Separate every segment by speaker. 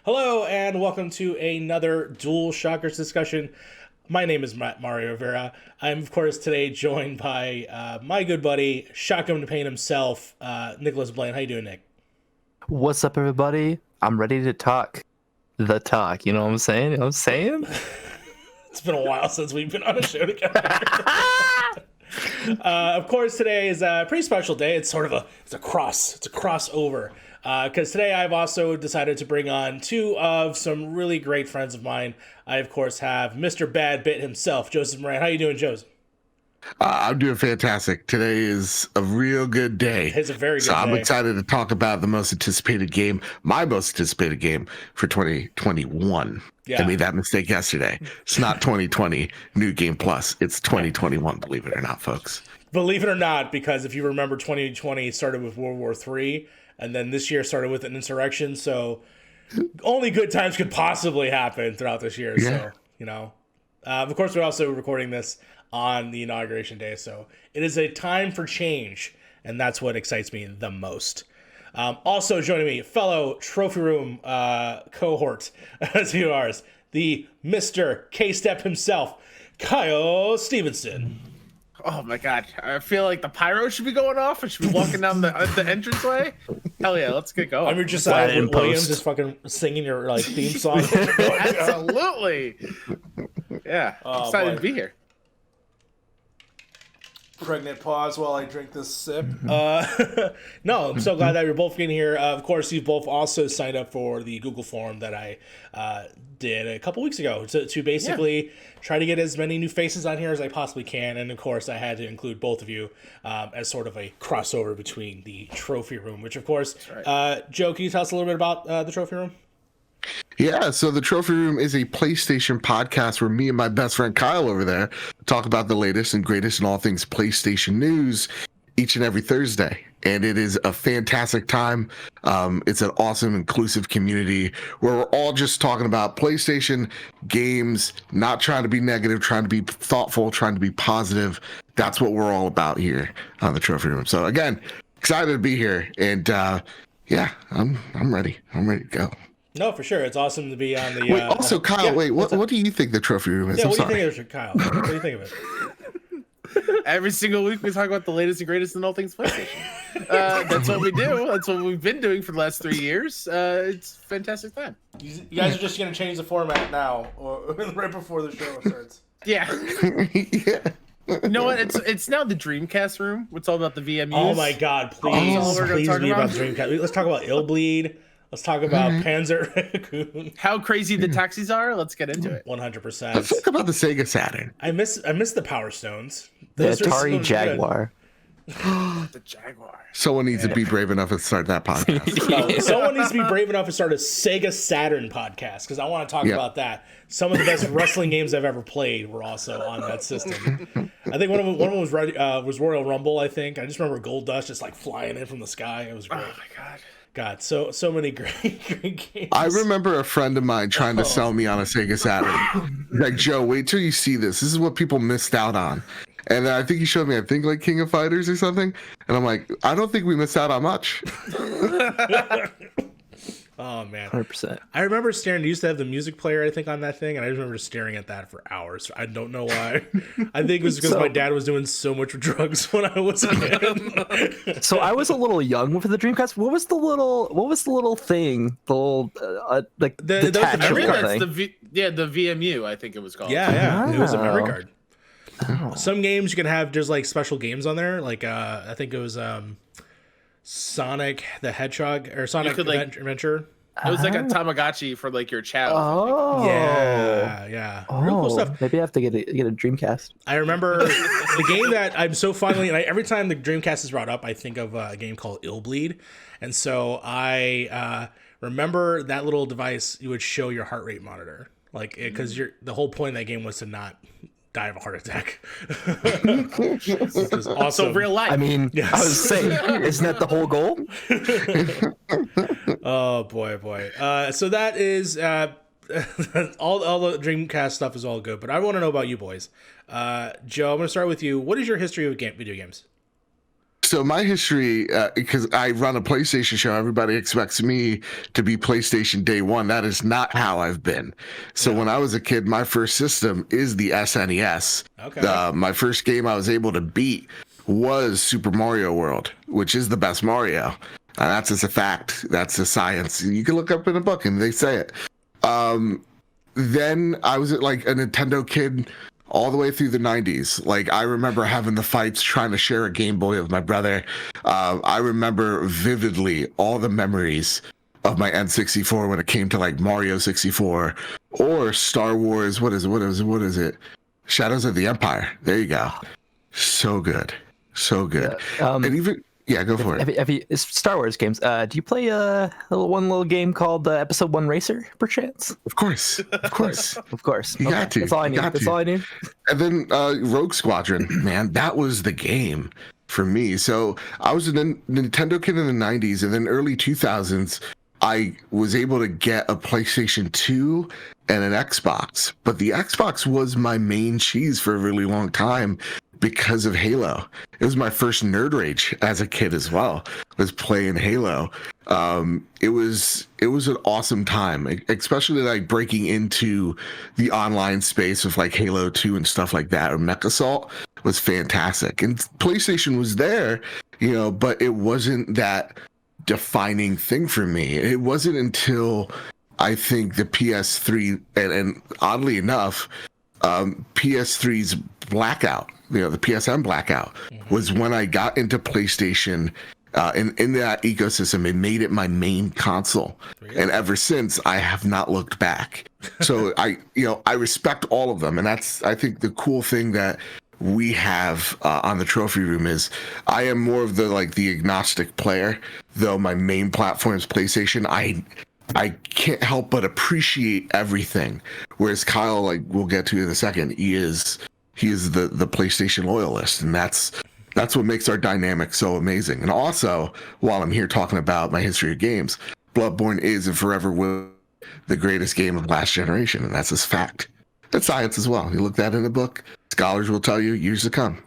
Speaker 1: Hello and welcome to another Dualshockers discussion. My name is Mario Rivera. I'm of course today joined by my good buddy, Shotgun to Pain himself, Nicholas Blaine. How you doing, Nick?
Speaker 2: What's up, everybody? I'm ready to talk the talk. You know what I'm saying? You know what I'm saying?
Speaker 1: It's been a while since we've been on a show together. Of course, today is a pretty special day. It's a crossover. Because today I've also decided to bring on two of some really great friends of mine. I, of course, have Mr. Bad Bit himself, Joseph Moran. How you doing, Joseph?
Speaker 3: I'm doing fantastic. Today is a real good day.
Speaker 1: It's a very good day.
Speaker 3: So I'm excited to talk about the most anticipated game, my most anticipated game for 2021.
Speaker 1: Yeah.
Speaker 3: I made that mistake yesterday. It's not 2020 New Game Plus. It's 2021, believe it or not, folks.
Speaker 1: Believe it or not, because if you remember, 2020 started with World War III, and then this year started with an insurrection, so only good times could possibly happen throughout this year.
Speaker 3: Yeah.
Speaker 1: So, you know. Of course, we're also recording this on the inauguration day, so it is a time for change, and that's what excites me the most. Also joining me, fellow Trophy Room cohort, as you are, the Mr. K-Step himself, Kyle Stephenson.
Speaker 4: Oh my god, I feel like the pyro should be going off. I should be walking down the entranceway. Hell yeah, let's get going.
Speaker 1: I'm your Josiah Williams just fucking singing your theme song.
Speaker 4: Absolutely. Yeah, excited to be here.
Speaker 1: Pregnant pause while I drink this sip. No, I'm so glad that you're both getting here. Of course, you've both also signed up for the Google form that I did a couple weeks ago to basically try to get as many new faces on here as I possibly can. And of course, I had to include both of you as sort of a crossover between the Trophy Room, which of course, Joe, can you tell us a little bit about the Trophy Room?
Speaker 3: Yeah, so the Trophy Room is a PlayStation podcast where me and my best friend Kyle over there talk about the latest and greatest in all things PlayStation news each and every Thursday. And it is a fantastic time. It's an awesome, inclusive community where we're all just talking about PlayStation games, not trying to be negative, trying to be thoughtful, trying to be positive. That's what we're all about here on the Trophy Room. So again, excited to be here. And yeah, I'm ready. I'm ready to go.
Speaker 1: No, for sure. It's awesome to be on the...
Speaker 3: Wait, also, Kyle, what do you think the Trophy Room is?
Speaker 1: Yeah,
Speaker 3: I'm
Speaker 1: what
Speaker 3: sorry.
Speaker 1: do you think of it, Kyle? What do you think of it?
Speaker 4: Every single week we talk about the latest and greatest in all things PlayStation. That's what we do. That's what we've been doing for the last 3 years. It's a fantastic time.
Speaker 1: You guys are just going to change the format now, or right before the show starts.
Speaker 4: Yeah.
Speaker 3: Yeah.
Speaker 4: You know what? It's now the Dreamcast room. It's all about the VMUs.
Speaker 1: Oh my god, please be about Dreamcast. Let's talk about Illbleed. Let's talk about Panzer Raccoon.
Speaker 4: How crazy the taxis are. Let's get into it.
Speaker 1: 100%.
Speaker 3: Let's talk about the Sega Saturn.
Speaker 1: I miss the Power Stones.
Speaker 2: The Atari Jaguar.
Speaker 4: The Jaguar.
Speaker 3: Someone needs to be brave enough to start that podcast.
Speaker 1: No, someone needs to be brave enough to start a Sega Saturn podcast because I want to talk about that. Some of the best wrestling games I've ever played were also on that system. I think one of them was Royal Rumble. I think I just remember Gold Dust just like flying in from the sky. It was great.
Speaker 4: Oh my god.
Speaker 1: God, so many great games.
Speaker 3: I remember a friend of mine trying to sell me on a Sega Saturn. Like, Joe, wait till you see this. This is what people missed out on. And I think he showed me, I think like King of Fighters or something. And I'm like, I don't think we missed out on much.
Speaker 1: Oh man,
Speaker 2: 100%.
Speaker 1: I remember staring. They used to have the music player, I think, on that thing, and I just remember staring at that for hours. I don't know why. I think it was because my dad was doing so much drugs when I was a kid.
Speaker 2: So I was a little young for the Dreamcast. What was the little thing? The little like
Speaker 1: The
Speaker 2: detachable
Speaker 1: memory
Speaker 2: thing.
Speaker 4: The VMU, I think it was called.
Speaker 1: Yeah, it was a memory
Speaker 2: Oh.
Speaker 1: card.
Speaker 2: Oh.
Speaker 1: Some games you can have just like special games on there. Like I think it was Sonic the Hedgehog or Sonic
Speaker 4: could, like-
Speaker 1: Adventure.
Speaker 4: It was like a Tamagotchi for like your child.
Speaker 2: Oh.
Speaker 1: Yeah. Real cool stuff.
Speaker 2: Maybe I have to get a Dreamcast.
Speaker 1: I remember the game that I'm so finally, and every time the Dreamcast is brought up, I think of a game called Illbleed. And so I remember that little device, you would show your heart rate monitor. Like, because the whole point of that game was to not die of a heart attack. Which is awesome.
Speaker 4: So real life.
Speaker 2: I mean,
Speaker 1: Yes.
Speaker 2: I was saying, isn't that the whole goal?
Speaker 1: Oh boy. So that is all the Dreamcast stuff is all good, but I want to know about you boys. Joe, I'm going to start with you. What is your history with video games?
Speaker 3: So my history, because I run a PlayStation show, everybody expects me to be PlayStation day one. That is not how I've been. So when I was a kid, my first system is the SNES.
Speaker 1: Okay.
Speaker 3: My first game I was able to beat was Super Mario World, which is the best Mario. That's just a fact. That's a science. You can look up in a book and they say it. Then I was like a Nintendo kid all the way through the 90s. Like, I remember having the fights trying to share a Game Boy with my brother. I remember vividly all the memories of my N64 when it came to like Mario 64 or Star Wars. What is it? Shadows of the Empire. There you go. So good. So good. And even, yeah, go for it.
Speaker 2: Have you Star Wars games? Do you play a little game called Episode 1 Racer, perchance?
Speaker 3: Of course. Of course.
Speaker 2: Of course.
Speaker 3: You got to.
Speaker 2: That's all I need. That's all I need.
Speaker 3: And then Rogue Squadron, man, that was the game for me. So I was a Nintendo kid in the 90s, and then early 2000s, I was able to get a PlayStation 2 and an Xbox. But the Xbox was my main cheese for a really long time because of Halo. It was my first nerd rage as a kid as well, was playing Halo. It was an awesome time, especially like breaking into the online space with like Halo 2 and stuff like that, or Mech Assault was fantastic. And PlayStation was there, but it wasn't that defining thing for me. It wasn't until I think the PS3 and oddly enough, PS3's blackout, the PSN blackout, was when I got into PlayStation. In that ecosystem, it made it my main console, and ever since I have not looked back. So I respect all of them, and that's, I think, the cool thing that we have on the trophy room is I am more of the agnostic player, though my main platform is PlayStation. I can't help but appreciate everything, whereas Kyle, we'll get to in a second, he is the PlayStation loyalist, and that's what makes our dynamic so amazing. And also, while I'm here talking about my history of games, Bloodborne is and forever will the greatest game of last generation, and that's a fact. That's science as well. You look that in a book, scholars will tell you years to come.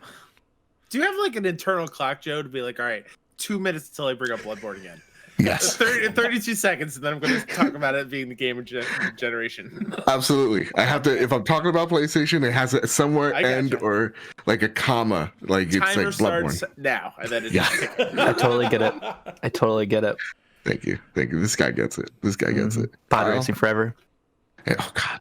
Speaker 4: Do you have an internal clock, Joe, to be like, all right, 2 minutes until I bring up Bloodborne again?
Speaker 3: Yes.
Speaker 4: 32 seconds, and then I'm going to talk about it being the game of generation.
Speaker 3: Absolutely. I have to, if I'm talking about PlayStation, it has a somewhere end or a comma. It's
Speaker 4: Timer
Speaker 3: like Bloodborne.
Speaker 4: starts now, and then it's
Speaker 2: I totally get it.
Speaker 3: Thank you. This guy gets it.
Speaker 2: Pod racing forever.
Speaker 3: Oh God,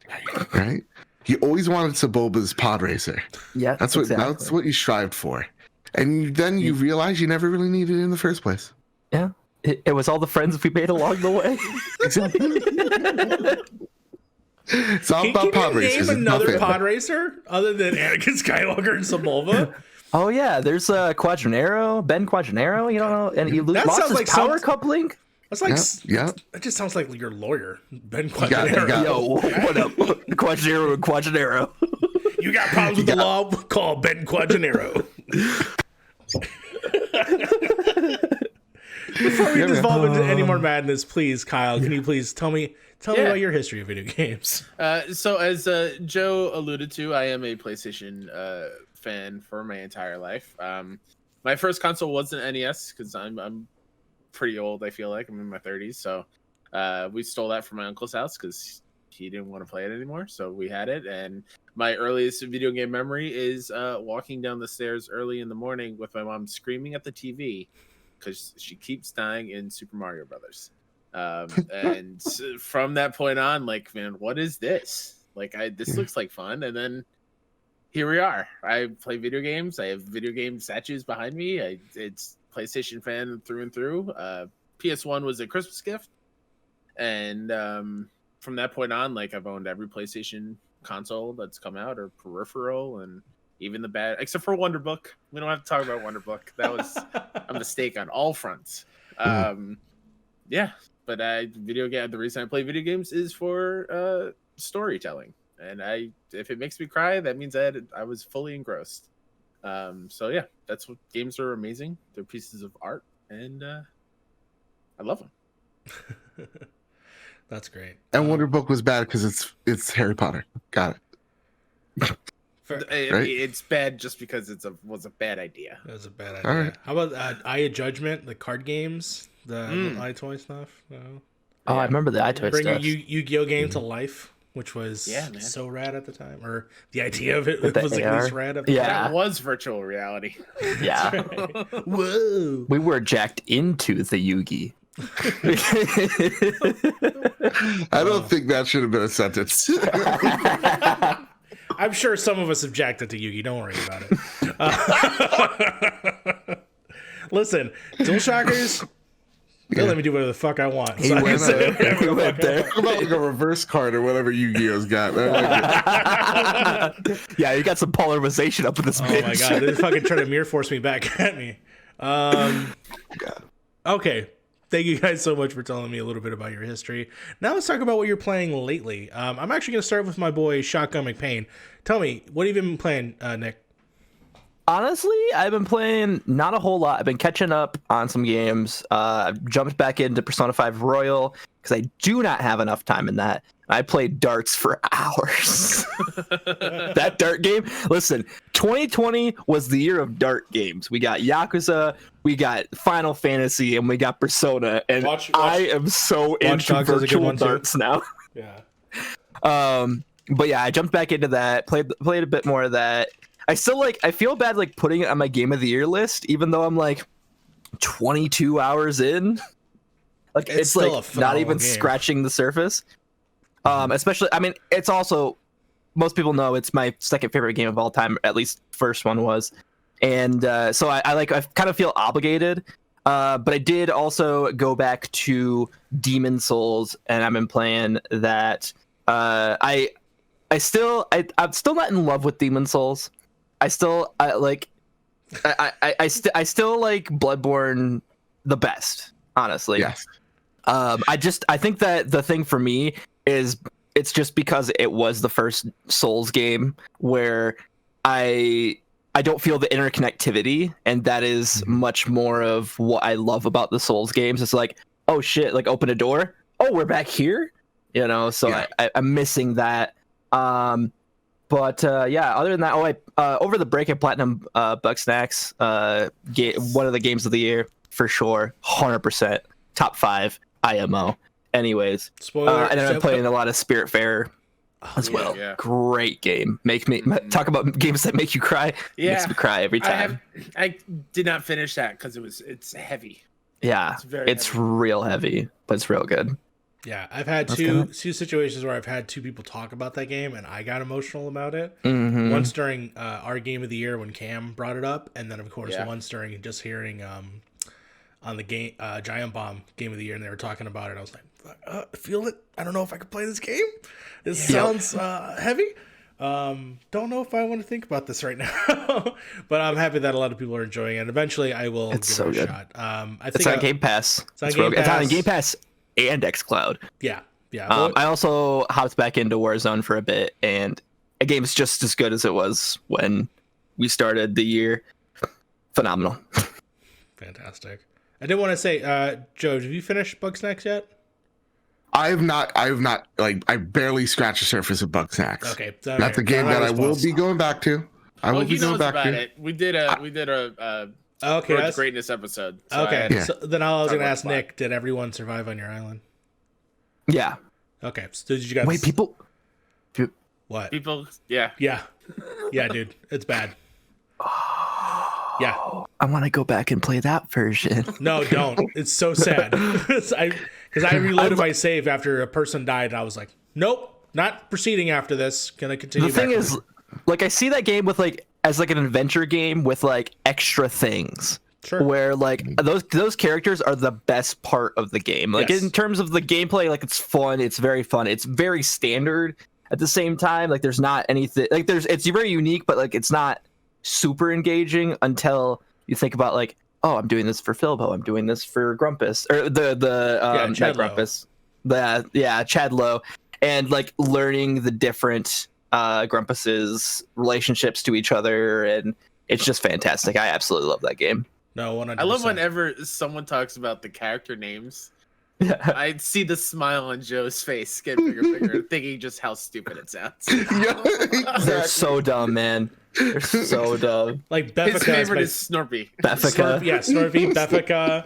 Speaker 3: right? He always wanted Sebulba's pod racer.
Speaker 2: Yeah,
Speaker 3: that's what you strived for, and then you realize you never really needed it in the first place.
Speaker 2: Yeah, it was all the friends we made along the way.
Speaker 3: Exactly. It's all about pod racers.
Speaker 1: Name another pod racer other than Anakin Skywalker and Sebulba.
Speaker 2: Oh yeah, there's Quadranero, Ben Quadranero. You don't know, and he lost his power coupling.
Speaker 1: That's like,
Speaker 3: yeah.
Speaker 1: That just sounds like your lawyer, Ben Quadranero.
Speaker 2: Yo, what up, Quadranero?
Speaker 1: You got problems with the law? Call Ben Quadranero. Before we devolve into any more madness, please, Kyle, can you please tell me about your history of video games?
Speaker 4: So as Joe alluded to, I am a PlayStation fan for my entire life. My first console was an NES because I'm pretty old. I feel like I'm in my 30s, so we stole that from my uncle's house because he didn't want to play it anymore. So we had it, and my earliest video game memory is walking down the stairs early in the morning with my mom screaming at the TV because she keeps dying in Super Mario Brothers. And from that point on, man, what is this? This looks like fun. And then here we are. I play video games. I have video game statues behind me. It's PlayStation fan through and through. PS1 was a Christmas gift. And from that point on, I've owned every PlayStation console that's come out, or peripheral, and even the bad, except for Wonder Book. We don't have to talk about Wonder Book. That was a mistake on all fronts. Yeah, but the reason I play video games is for storytelling, and if it makes me cry, that means I was fully engrossed. So yeah, that's what games are amazing. They're pieces of art, and I love them.
Speaker 1: That's great.
Speaker 3: And Wonder Book was bad because it's Harry Potter. Got it.
Speaker 4: It's bad just because was a bad idea.
Speaker 1: That was a bad idea.
Speaker 3: Alright.
Speaker 1: How about Eye of Judgment, the card games, the iToy stuff? No.
Speaker 2: Oh, I remember the iToy
Speaker 1: Bring
Speaker 2: stuff.
Speaker 1: a Yu-Gi-Oh game to life, which was so rad at the time, or the idea of it was at least rad at the time.
Speaker 4: That was virtual reality.
Speaker 2: Yeah.
Speaker 1: Whoa.
Speaker 2: We were jacked into the Yugi.
Speaker 3: I don't think that should have been a sentence.
Speaker 1: I'm sure some of us objected to Yugi. Don't worry about it. Listen, Dualshockers, they'll let me do whatever the fuck I want. So I can say whatever the fuck I want.
Speaker 3: Talk about like a reverse card or whatever Yu-Gi-Oh's got. I like it.
Speaker 2: Yeah, you got some polarization up in this bitch.
Speaker 1: Oh my god, they're fucking trying to mirror force me back at me. Okay. Thank you guys so much for telling me a little bit about your history. Now let's talk about what you're playing lately. I'm actually going to start with my boy Shotgun McPain. Tell me, what have you been playing, Nick?
Speaker 2: Honestly, I've been playing not a whole lot. I've been catching up on some games. I've jumped back into Persona 5 Royal because I do not have enough time in that. I played darts for hours. That dart game. Listen, 2020 was the year of dart games. We got Yakuza, we got Final Fantasy, and we got Persona. And I am so into virtual darts now.
Speaker 1: Yeah.
Speaker 2: But yeah, I jumped back into that. Played a bit more of that. I feel bad like putting it on my game of the year list, even though I'm like 22 hours in. Like it's like not even scratching the surface. Especially, I mean, it's also, most people know it's my second favorite game of all time. At least first one was, and so I kind of feel obligated. But I did also go back to Demon Souls, and I've been playing that. I'm still not in love with Demon Souls. I still like Bloodborne the best, honestly.
Speaker 3: Yes.
Speaker 2: I think that the thing for me is it's just because it was the first Souls game where I don't feel the interconnectivity, and that is much more of what I love about the Souls games. It's like, oh shit, like open a door. Oh, we're back here, you know. So yeah. I'm missing that. But yeah, other than that, over the break I platinum Bugsnax, one of the games of the year for sure, 100% top 5 IMO. Anyways,
Speaker 1: spoiler,
Speaker 2: and then I'm playing a lot of Spiritfarer as well. Yeah. Great game. Talk about games that make you cry.
Speaker 4: Yeah,
Speaker 2: makes me cry every time.
Speaker 4: I did not finish that because it's heavy.
Speaker 2: Yeah, it's real heavy, but it's real good.
Speaker 1: Yeah, I've had two situations where I've had two people talk about that game, and I got emotional about it.
Speaker 2: Mm-hmm.
Speaker 1: Once during our game of the year when Cam brought it up, and then of course once during just hearing on the game Giant Bomb game of the year, and they were talking about it. I was like, I feel it. I don't know if I could play this game. This sounds heavy. Don't know if I want to think about this right now, but I'm happy that a lot of people are enjoying it. Eventually, I will give it a shot.
Speaker 2: It's on Game Pass. It's on Game Pass and xCloud.
Speaker 1: Yeah.
Speaker 2: I also hopped back into Warzone for a bit, and a game's just as good as it was when we started the year. Phenomenal.
Speaker 1: Fantastic. I did want to say, Joe, have you finished Bugsnax yet?
Speaker 3: I have not. Like, I barely scratched the surface of Bugsnax.
Speaker 1: Okay,
Speaker 3: that's a game that I will be going back to. I will be going back to it.
Speaker 4: We did a Road to Greatness episode. So
Speaker 1: So then I was going to ask Nick, did everyone survive on your island?
Speaker 2: Yeah.
Speaker 1: Okay. So did you guys?
Speaker 2: Wait, people.
Speaker 1: What?
Speaker 4: People? Yeah.
Speaker 1: Yeah, dude, it's bad. Yeah.
Speaker 2: I want to go back and play that version.
Speaker 1: No, don't. It's so sad. Because I reloaded my save after a person died, and I was like, nope, not proceeding after this. Gonna continue.
Speaker 2: The thing is, like, I see that game with as an adventure game with extra things.
Speaker 1: Sure.
Speaker 2: Where those characters are the best part of the game. In terms of the gameplay, it's fun. It's very fun. It's very standard at the same time. There's not anything it's very unique, but it's not super engaging until you think about oh, I'm doing this for Philbo, I'm doing this for Grumpus, or not Grumpus, Chadlow, and learning the different Grumpus's relationships to each other, and it's just fantastic. I absolutely love that game.
Speaker 1: No, 100%.
Speaker 4: I love whenever someone talks about the character names I see the smile on Joe's face get bigger, bigger, thinking just how stupid it sounds.
Speaker 3: Yeah,
Speaker 2: They're
Speaker 3: exactly.
Speaker 2: so dumb, man. They're so dumb.
Speaker 1: Like
Speaker 4: His
Speaker 1: Beffica
Speaker 4: favorite is Snorpy.
Speaker 2: Beffica.
Speaker 1: Snorpy, Beffica.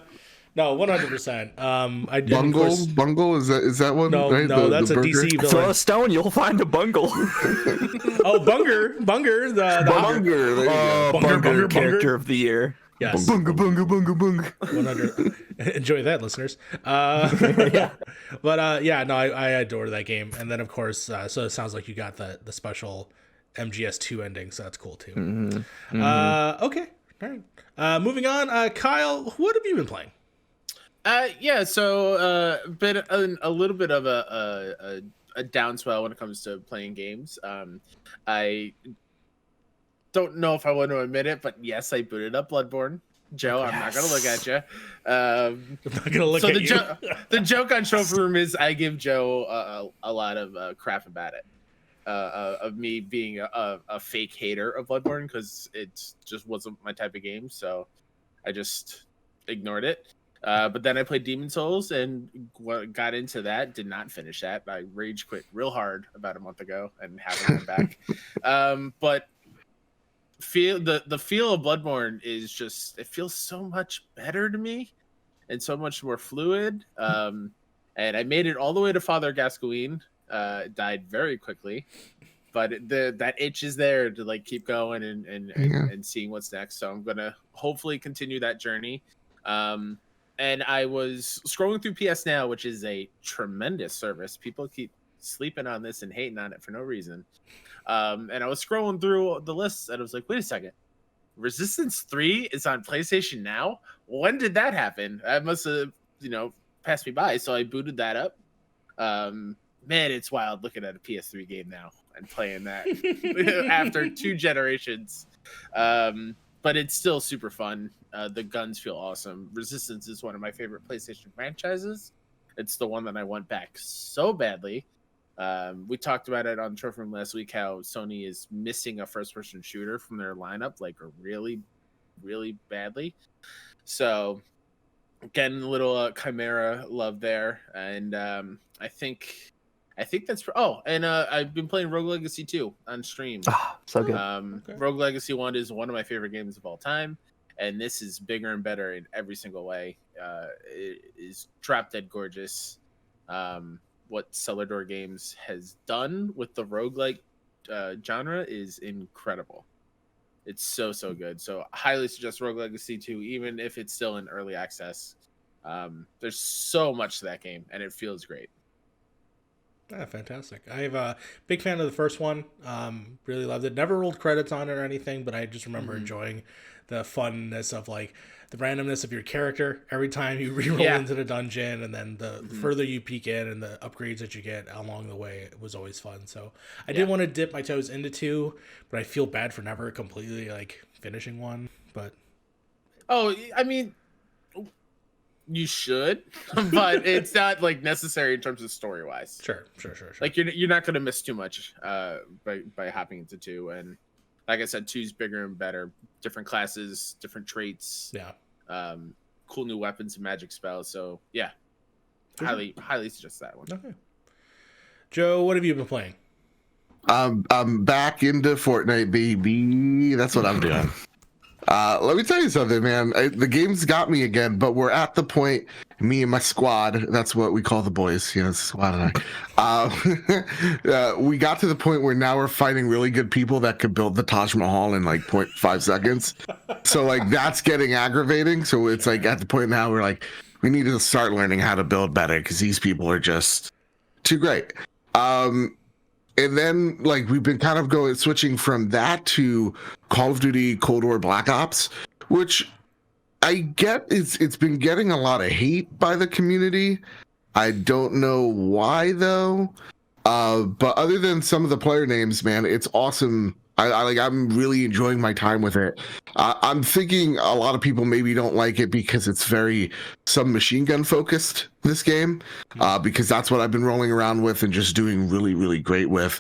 Speaker 1: No, 100%. I of
Speaker 3: Bungle,
Speaker 1: course,
Speaker 3: Bungle, is that one?
Speaker 1: no,
Speaker 3: right?
Speaker 1: no, that's a
Speaker 3: burger?
Speaker 1: DC
Speaker 2: Throw
Speaker 1: villain.
Speaker 2: a stone, you'll find a bungle.
Speaker 1: Oh, Bunger, the
Speaker 3: Bunger, there you go.
Speaker 1: Bunger,
Speaker 2: Bunger,
Speaker 1: Bunger.
Speaker 2: character of the year.
Speaker 1: Yes,
Speaker 3: Bunga, bunga, bunga, bunga.
Speaker 1: 100. Enjoy that, listeners. But yeah, no, I adore that game. And then of course, so it sounds like you got the special MGS2 ending, so that's cool too. Okay, all right. Moving on, Kyle, what have you been playing?
Speaker 4: Yeah, so been a little bit of a downswell when it comes to playing games. I don't know if I want to admit it, but yes, I booted up Bloodborne. Joe, I'm not gonna look at you.
Speaker 1: I'm not gonna look
Speaker 4: So
Speaker 1: at
Speaker 4: the
Speaker 1: you.
Speaker 4: the joke on Trophy Room is I give Joe a lot of crap about it, of me being a fake hater of Bloodborne because it just wasn't my type of game, so I just ignored it. But then I played Demon Souls and got into that. Did not finish that. I rage quit real hard about a month ago and haven't gone back. But the feel of Bloodborne is just, it feels so much better to me and so much more fluid. And I made it all the way to Father Gascoigne. Died very quickly, but that itch is there to like keep going and seeing what's next. So I'm gonna hopefully continue that journey. And I was scrolling through PS Now, which is a tremendous service. People keep sleeping on this and hating on it for no reason. And I was scrolling through the lists and I was like, wait a second. Resistance 3 is on PlayStation Now? When did that happen? That must have, passed me by. So I booted that up. Man, it's wild looking at a PS3 game now and playing that after 2 generations. But it's still super fun. The guns feel awesome. Resistance is one of my favorite PlayStation franchises. It's the one that I want back so badly. We talked about it on Trophy Room last week, how Sony is missing a first-person shooter from their lineup, like really, really badly. So getting a little Chimera love there. And I think that's and I've been playing Rogue Legacy 2 on stream.
Speaker 2: So good.
Speaker 1: Okay.
Speaker 4: Rogue Legacy 1 is one of my favorite games of all time, and this is bigger and better in every single way. It is drop dead gorgeous. What Cellar Door Games has done with the roguelike genre is incredible. It's so good. So highly suggest Rogue Legacy 2, even if it's still in early access. There's so much to that game, and it feels great.
Speaker 1: Yeah, fantastic. I'm a big fan of the first one. Really loved it. Never rolled credits on it or anything, but I just remember enjoying the funness of like the randomness of your character every time you re-roll into the dungeon, and then the further you peek in and the upgrades that you get along the way. It was always fun. So I did want to dip my toes into 2, but I feel bad for never completely like finishing 1. But
Speaker 4: I mean, you should, but it's not like necessary in terms of story wise.
Speaker 1: Sure.
Speaker 4: Like you're not going to miss too much by hopping into 2, and like I said, 2's bigger and better, different classes, different traits, cool new weapons and magic spells. So yeah, highly suggest that one.
Speaker 1: Okay. Joe, what have you been playing?
Speaker 3: I'm back into Fortnite, baby. That's what I'm doing. Let me tell you something, man. The game's got me again, but we're at the point, me and my squad, that's what we call the boys, squad and I. We got to the point where now we're fighting really good people that could build the Taj Mahal in like 0.5 seconds. So like that's getting aggravating. So it's like at the point now we're like, we need to start learning how to build better because these people are just too great. And then like we've been kind of switching from that to Call of Duty Cold War Black Ops, which I get it's been getting a lot of hate by the community. I don't know why though. But other than some of the player names, man, it's awesome. I'm really enjoying my time with it. I'm thinking a lot of people maybe don't like it because it's very submachine gun focused, this game, because that's what I've been rolling around with and just doing really, really great with.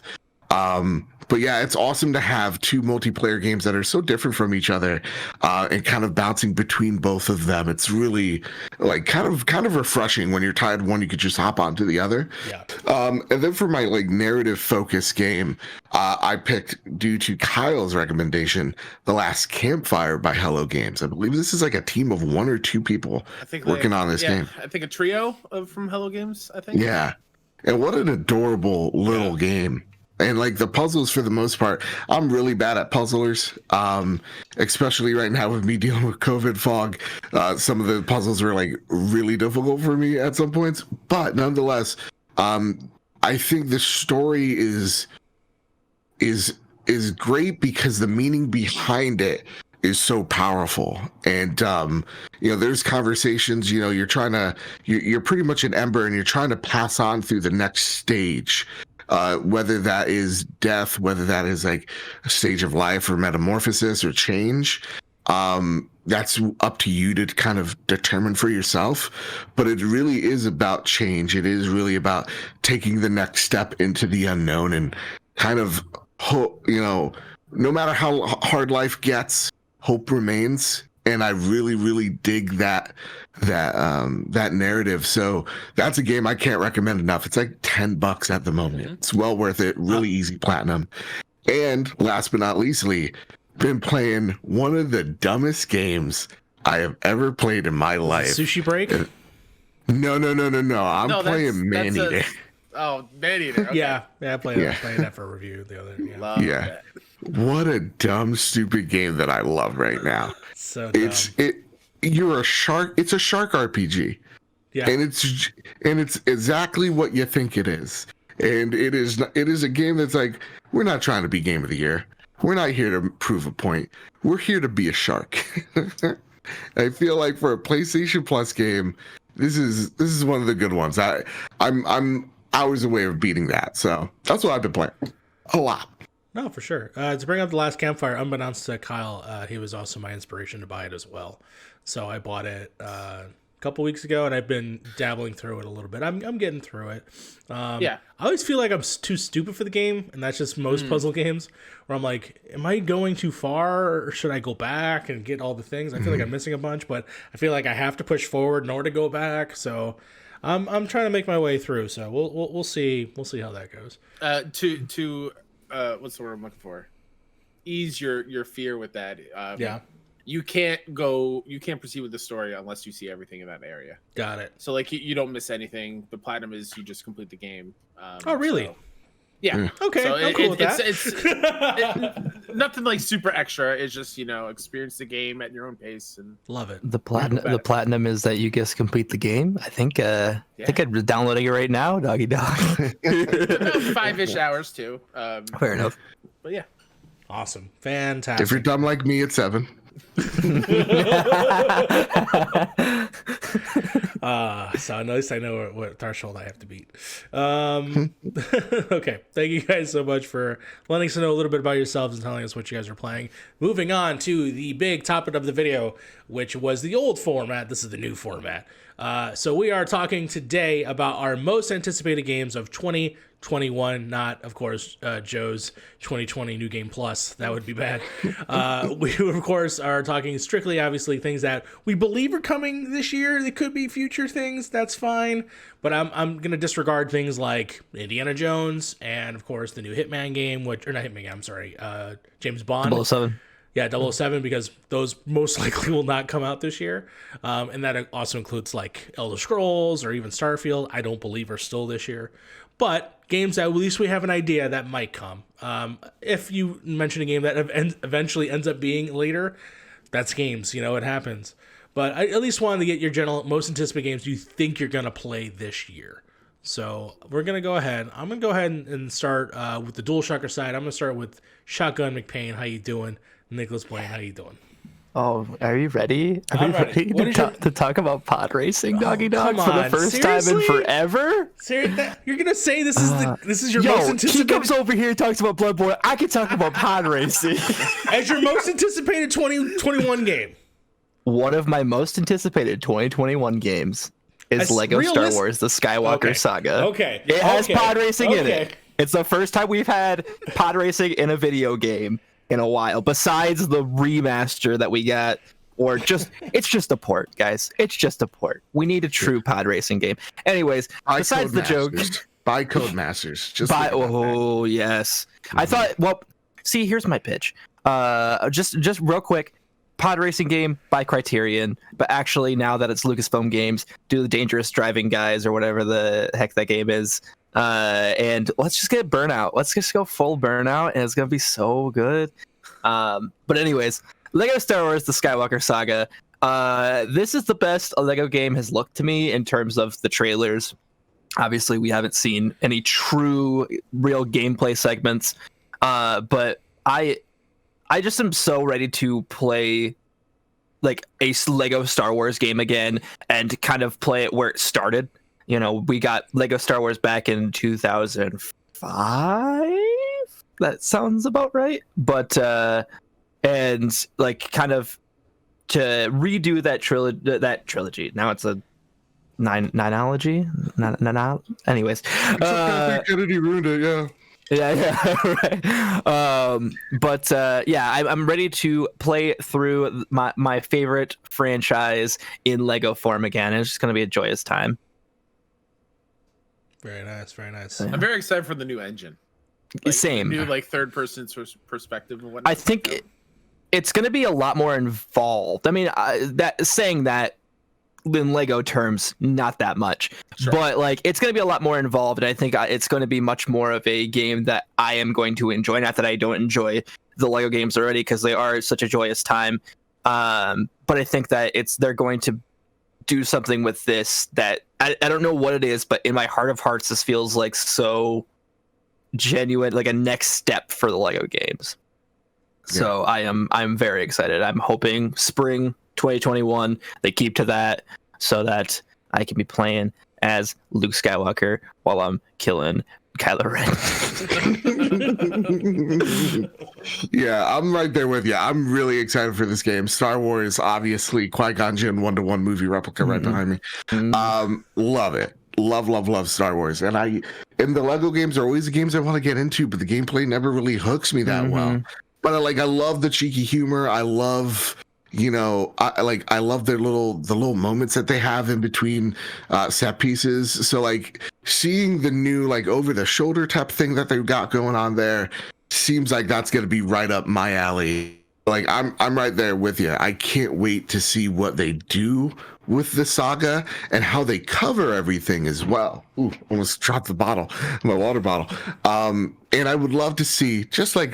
Speaker 3: But yeah, it's awesome to have two multiplayer games that are so different from each other, and kind of bouncing between both of them. It's really like kind of refreshing. When you're tired of one, you could just hop onto the other.
Speaker 1: Yeah.
Speaker 3: And then for my like narrative focused game, I picked, due to Kyle's recommendation, The Last Campfire by Hello Games. I believe this is like a team of 1 or 2 people working on this game.
Speaker 4: I think a trio from Hello Games. I think.
Speaker 3: Yeah, and what an adorable little game. And like the puzzles, for the most part, I'm really bad at puzzlers, especially right now with me dealing with COVID fog. Some of the puzzles were like really difficult for me at some points, but nonetheless, I think the story is great because the meaning behind it is so powerful. And there's conversations, you're pretty much an ember and you're trying to pass on through the next stage, whether that is death, whether that is like a stage of life or metamorphosis or change. That's up to you to kind of determine for yourself, but it really is about change. It is really about taking the next step into the unknown and kind of hope, no matter how hard life gets, hope remains. And I really, really dig that narrative. So that's a game I can't recommend enough. It's like $10 at the moment. Mm-hmm. It's well worth it. Really easy platinum. And last but not leastly, been playing one of the dumbest games I have ever played in my life.
Speaker 1: Sushi Break?
Speaker 3: No. I'm playing Man-Eater.
Speaker 4: Oh, Man-Eater. Okay.
Speaker 1: Yeah, I played that for a review the other.
Speaker 3: Yeah.
Speaker 4: That.
Speaker 3: What a dumb, stupid game that I love right now.
Speaker 1: So dumb.
Speaker 3: You're a shark. It's a shark RPG.
Speaker 1: Yeah.
Speaker 3: And it's exactly what you think it is. And it is a game that's like, we're not trying to be game of the year. We're not here to prove a point. We're here to be a shark. I feel like for a PlayStation Plus game, this is one of the good ones. I'm hours away of beating that. So that's what I've been playing. A lot.
Speaker 1: No, for sure. To bring up The Last Campfire, unbeknownst to Kyle, he was also my inspiration to buy it as well. So I bought it a couple weeks ago, and I've been dabbling through it a little bit. I'm getting through it. I always feel like I'm too stupid for the game, and that's just most puzzle games, where I'm like, am I going too far, or should I go back and get all the things? I feel like I'm missing a bunch, but I feel like I have to push forward in order to go back. So I'm trying to make my way through. So we'll see how that goes.
Speaker 4: What's the word I'm looking for? Ease your fear with that.
Speaker 1: Yeah.
Speaker 4: You can't proceed with the story unless you see everything in that area.
Speaker 1: Got it.
Speaker 4: So like you don't miss anything. The platinum is you just complete the game.
Speaker 1: Oh, really?
Speaker 4: So, yeah.
Speaker 1: Okay.
Speaker 4: So
Speaker 1: I'm cool with that.
Speaker 4: It's nothing like super extra. It's just experience the game at your own pace and
Speaker 1: love it.
Speaker 2: The platinum is that you just complete the game. I think I'm downloading it right now. Doggy dog.
Speaker 4: 5-ish hours too.
Speaker 2: Fair enough.
Speaker 4: But yeah.
Speaker 1: Awesome. Fantastic.
Speaker 3: If you're dumb like me, it's 7.
Speaker 1: So at least I know what threshold I have to beat. Okay, thank you guys so much for letting us know a little bit about yourselves and telling us what you guys are playing. Moving on to the big topic of the video, which was the old format. This is the new format. So we are talking today about our most anticipated games of 2021, not, of course, Joe's 2020 New Game Plus. That would be bad. We, of course, are talking strictly, obviously, things that we believe are coming this year. They could be future things. That's fine. But I'm going to disregard things like Indiana Jones and, of course, the new Hitman game, James Bond.
Speaker 2: 007.
Speaker 1: Yeah, 007, because those most likely will not come out this year. And that also includes like Elder Scrolls or even Starfield. I don't believe are still this year. But games that at least we have an idea that might come. If you mention a game that eventually ends up being later, that's games. It happens. But I at least wanted to get your general most anticipated games you think you're going to play this year. So we're going to go ahead. I'm going to go ahead and start with the Dualshocker side. I'm going to start with Shotgun McPain. How you doing? Nicholas Blaine, how you doing?
Speaker 2: Oh, are you ready?
Speaker 1: I'm ready.
Speaker 2: To talk about pod racing, Doggy Dog, for the first
Speaker 1: Seriously?
Speaker 2: time in forever?
Speaker 1: Seriously? You're gonna say this is your most anticipated?
Speaker 2: He comes over here and talks about Bloodborne. I can talk about pod racing
Speaker 1: as your most anticipated 2021 game.
Speaker 2: One of my most anticipated 2021 games is Lego Star Wars: The Skywalker Saga.
Speaker 1: Okay,
Speaker 2: it has pod racing in it. It's the first time we've had pod racing in a video game in a while, besides the remaster that we got. Or it's just a port, guys. It's just a port. We need a true pod racing game. Anyways, besides the joke,
Speaker 3: by Codemasters.
Speaker 2: Yes. I thought. Well, see, here's my pitch. Just real quick. Pod racing game by Criterion, but actually now that it's Lucasfilm Games, do the Dangerous Driving Guys or whatever the heck that game is. And let's just get Burnout. Let's just go full Burnout, and it's gonna be so good. But anyways. Lego Star Wars: The Skywalker Saga. This is the best a Lego game has looked to me in terms of the trailers. Obviously, we haven't seen any true, real gameplay segments. But I just am so ready to play like a Lego Star Wars game again and kind of play it where it started. You know, we got Lego Star Wars back in 2005. That sounds about right. But and like kind of to redo that trilogy. Now it's a nineology. Anyways,
Speaker 3: Kennedy ruined it. Yeah,
Speaker 2: right. I'm ready to play through my favorite franchise in Lego form again. It's just gonna be a joyous time.
Speaker 1: Very nice, very nice.
Speaker 4: I'm very excited for the new engine.
Speaker 2: Same.
Speaker 4: New third person perspective and whatnot.
Speaker 2: I think it's going to be a lot more involved. I mean, saying that in Lego terms, not that much, but like it's going to be a lot more involved. And I think it's going to be much more of a game that I am going to enjoy. Not that I don't enjoy the Lego games already, because they are such a joyous time. But I think that they're going to do something with this that I don't know what it is, but in my heart of hearts, this feels like so genuine, like a next step for the Lego games. So I'm very excited. I'm hoping spring 2021 they keep to that so that I can be playing as Luke Skywalker while I'm killing Kylo
Speaker 3: Ren. Yeah, I'm right there with you. I'm really excited for this game. Star Wars, obviously, Qui-Gon Jinn 1-to-1 movie replica right behind me. Love it. Love Star Wars. And the Lego games are always the games I want to get into, but the gameplay never really hooks me that well. But I love the cheeky humor. I love, I love the little moments that they have in between set pieces. So like seeing the new like over the shoulder type thing that they've got going on there seems like that's going to be right up my alley. Like I'm right there with you. I can't wait to see what they do with the saga and how they cover everything as well. Ooh, almost dropped the bottle, my water bottle. And I would love to see just like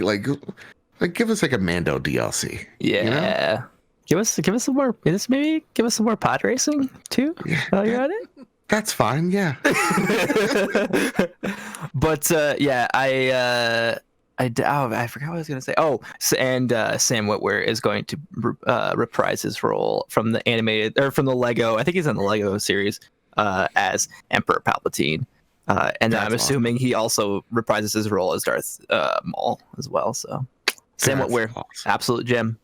Speaker 3: give us like a Mando DLC.
Speaker 2: Yeah. You know? Give us some more. Maybe give us some more pod racing too. While you're at it.
Speaker 3: That's fine. Yeah.
Speaker 2: But I forgot what I was gonna say. Oh, and Sam Witwer is going to reprise his role from the animated or from the Lego. I think he's in the Lego series as Emperor Palpatine. And I'm assuming he also reprises his role as Darth Maul as well. So Sam Witwer, absolute gem.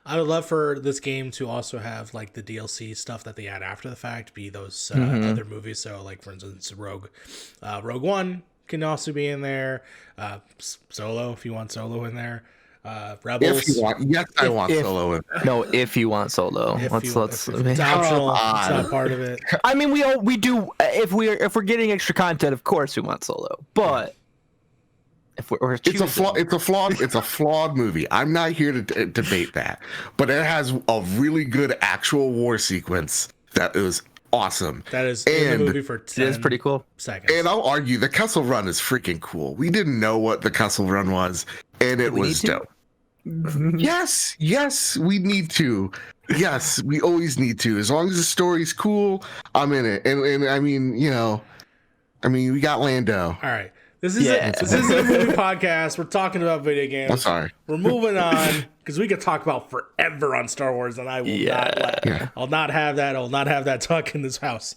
Speaker 1: I would love for this game to also have like the DLC stuff that they add after the fact be those other movies. So like for instance, Rogue One can also be in there. Solo, if you want Solo in there. Rebels.
Speaker 3: If you want, yes, I want Solo in.
Speaker 2: No, if you want Solo,
Speaker 1: If
Speaker 2: let's.
Speaker 1: it's optional. It's not part of it.
Speaker 2: I mean, we do. If we're getting extra content, of course we want Solo. But if we're choosing,
Speaker 3: it's a flawed movie. I'm not here to debate that, but it has a really good actual war sequence that is awesome.
Speaker 1: That is in the movie for 10
Speaker 2: it is pretty cool.
Speaker 1: seconds.
Speaker 3: And I'll argue the Kessel Run is freaking cool. We didn't know what the Kessel Run was, and it was dope. Yes, we need to. Yes, we always need to. As long as the story's cool, I'm in it. And I mean, we got Lando.
Speaker 1: All right. This is a movie podcast. We're talking about video games.
Speaker 3: I'm sorry.
Speaker 1: We're moving on because we could talk about forever on Star Wars, and I will not. I'll not have that. I'll not have that talk in this house.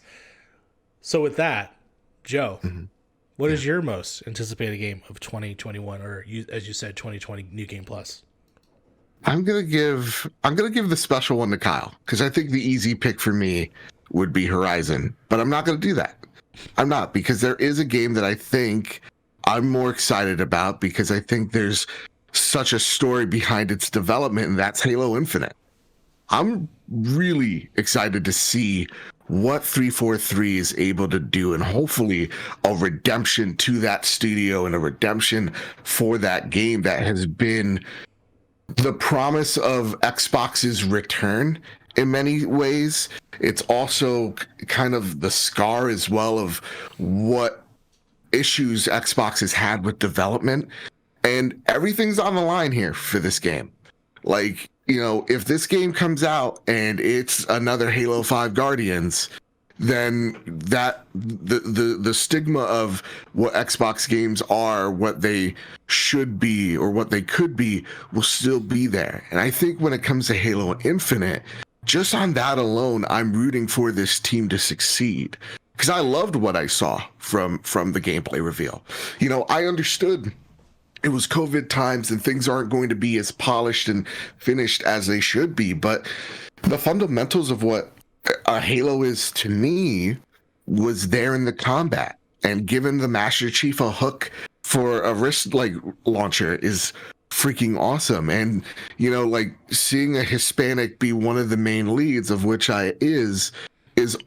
Speaker 1: So with that, Joe, what is your most anticipated game of 2021, or as you said, 2020 New Game Plus?
Speaker 3: I'm gonna give the special one to Kyle because I think the easy pick for me would be Horizon, but I'm not gonna do that. I'm not, because there is a game that I think I'm more excited about because I think there's such a story behind its development, and that's Halo Infinite. I'm really excited to see what 343 is able to do, and hopefully a redemption to that studio and a redemption for that game that has been the promise of Xbox's return in many ways. It's also kind of the scar as well of what issues Xbox has had with development, and everything's on the line here for this game. Like, you know, if this game comes out and it's another Halo 5 Guardians, then that the stigma of what Xbox games are, what they should be or what they could be, will still be there. And I think when it comes to Halo Infinite, just on that alone, I'm rooting for this team to succeed, because I loved what I saw from the gameplay reveal. You know, I understood it was COVID times and things aren't going to be as polished and finished as they should be, but the fundamentals of what a Halo is to me was there in the combat, and giving the Master Chief a hook for a wrist like launcher is freaking awesome. And you know, like, seeing a Hispanic be one of the main leads, of which I is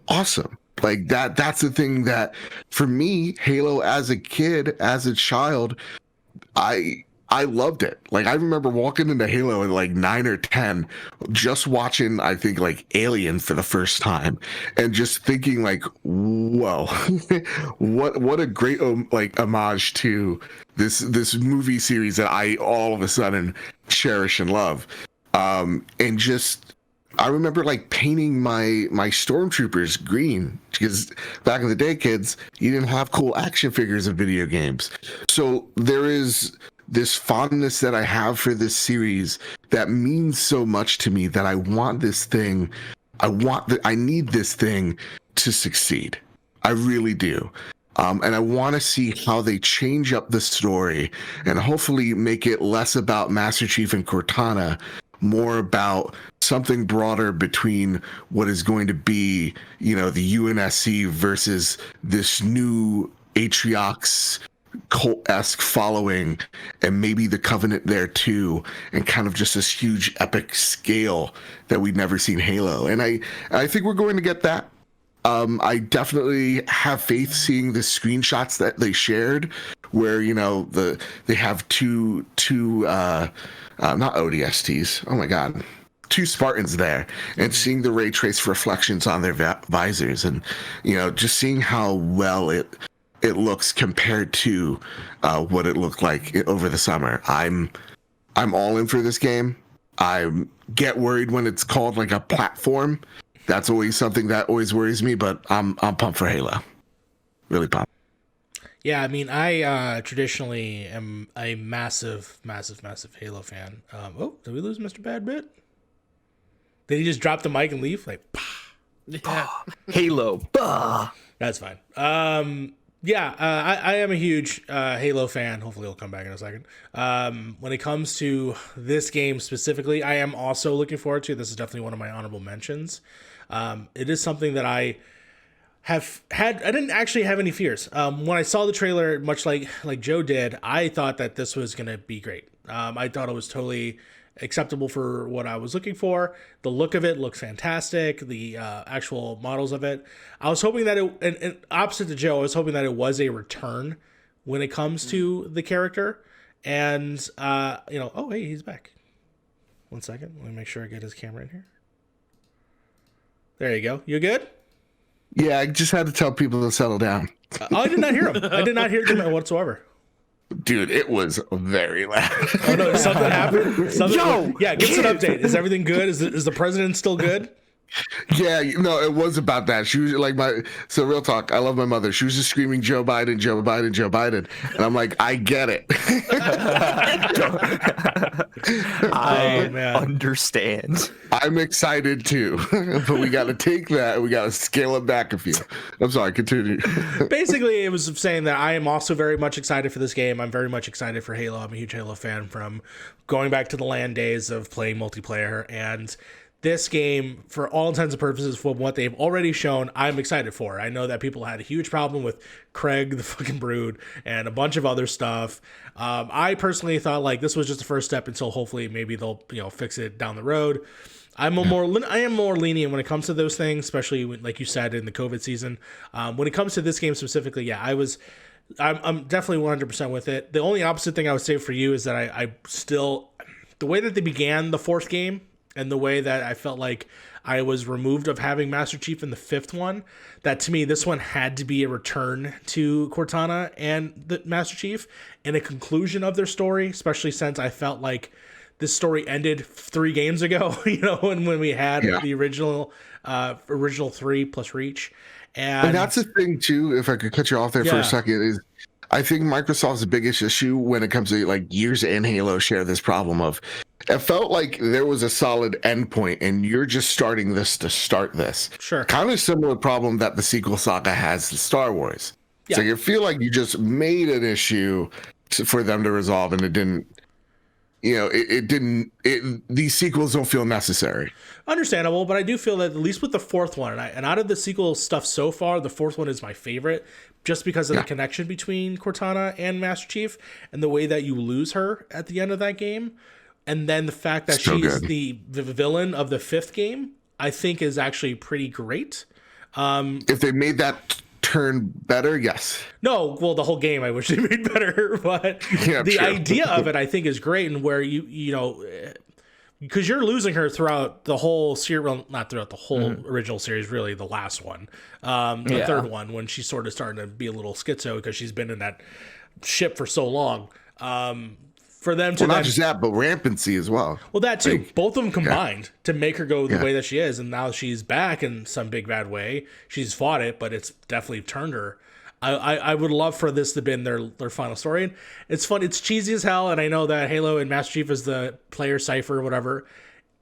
Speaker 3: awesome. Like, that's the thing that for me, Halo as a kid, as a child, I loved it. Like, I remember walking into Halo at like 9 or 10, just watching, I think, like Alien for the first time, and just thinking like, whoa, what a great like homage to this movie series that I all of a sudden cherish and love. And just, I remember like painting my stormtroopers green, because back in the day, kids, you didn't have cool action figures of video games. So there is this fondness that I have for this series that means so much to me, that I want this thing, I need this thing to succeed. I really do. And I want to see how they change up the story and hopefully make it less about Master Chief and Cortana, more about something broader between what is going to be, you know, the UNSC versus this new Atriox cult-esque following, and maybe the Covenant there too, and kind of just this huge epic scale that we've never seen Halo. And I think we're going to get that. I definitely have faith seeing the screenshots that they shared, where, you know, they have two not ODSTs, oh my god, two Spartans there, and seeing the ray trace reflections on their visors, and, you know, just seeing how well it looks compared to what it looked like over the summer. I'm all in for this game. I get worried when it's called like a platform. That's always something that always worries me, but I'm pumped for Halo. Really pumped.
Speaker 1: Yeah, I mean, I traditionally am a massive Halo fan. Oh, did we lose Mr. Bad Bit? Did he just drop the mic and leave? Like, pah.
Speaker 4: Yeah.
Speaker 2: Halo. Bah.
Speaker 1: That's fine. Yeah, I am a huge Halo fan. Hopefully he'll come back in a second. When it comes to this game specifically, I am also looking forward to. This is definitely one of my honorable mentions. It is something that I have had. I didn't actually have any fears. When I saw the trailer, much like Joe did, I thought that this was going to be great. I thought it was totally acceptable for what I was looking for. The look of it looks fantastic. The actual models of it. I was hoping that it, and opposite to Joe, I was hoping that it was a return when it comes to the character. And, you know, oh, hey, he's back. 1 second. Let me make sure I get his camera in here. There you go. You good?
Speaker 3: Yeah, I just had to tell people to settle down.
Speaker 1: I did not hear him. I did not hear them whatsoever.
Speaker 3: Dude, it was very loud.
Speaker 1: Oh no, something happened?
Speaker 2: Yo,
Speaker 1: yeah, give us an update. Is everything good? Is the president still good?
Speaker 3: Yeah, no, it was about that. She was like, so real talk, I love my mother. She was just screaming Joe Biden, Joe Biden, Joe Biden. And I'm like, I get it.
Speaker 2: I understand.
Speaker 3: I'm excited too. But we got to take that. We got to scale it back a few. I'm sorry, continue.
Speaker 1: Basically, it was saying that I am also very much excited for this game. I'm very much excited for Halo. I'm a huge Halo fan from going back to the LAN days of playing multiplayer. And this game, for all intents and purposes, for what they've already shown, I'm excited for. I know that people had a huge problem with Craig the fucking Brood and a bunch of other stuff. I personally thought like this was just the first step until hopefully maybe they'll fix it down the road. I am more lenient when it comes to those things, especially when, like you said, in the COVID season. When it comes to this game specifically, yeah, I'm definitely 100% with it. The only opposite thing I would say for you is that I still, the way that they began the fourth game and the way that I felt like I was removed of having Master Chief in the fifth one, that to me, this one had to be a return to Cortana and the Master Chief and a conclusion of their story, especially since I felt like this story ended 3 games ago, when we had the original 3 plus Reach. And
Speaker 3: that's the thing too, if I could cut you off there for a second, is I think Microsoft's biggest issue when it comes to like Gears and Halo share this problem of, it felt like there was a solid endpoint and you're just starting this to start this.
Speaker 1: Sure.
Speaker 3: Kind of similar problem that the sequel saga has to Star Wars. Yeah. So you feel like you just made an issue for them to resolve and it didn't, these sequels don't feel necessary.
Speaker 1: Understandable, but I do feel that at least with the fourth one, and out of the sequel stuff so far, the fourth one is my favorite, just because of the connection between Cortana and Master Chief, and the way that you lose her at the end of that game, and then the fact that she's the villain of the fifth game, I think is actually pretty great.
Speaker 3: If they made that turn better, yes.
Speaker 1: No, well, the whole game I wish they made better, but the idea of it I think is great, and where because you're losing her throughout the whole series, well, not throughout the whole original series, really the last one, the third one, when she's sort of starting to be a little schizo because she's been in that ship for so long. For them to
Speaker 3: not just that, but rampancy as well.
Speaker 1: Well, that too. Like, both of them combined to make her go the way that she is, and now she's back in some big bad way. She's fought it, but it's definitely turned her. I would love for this to have been their final story. And it's fun. It's cheesy as hell, and I know that Halo and Master Chief is the player cipher or whatever.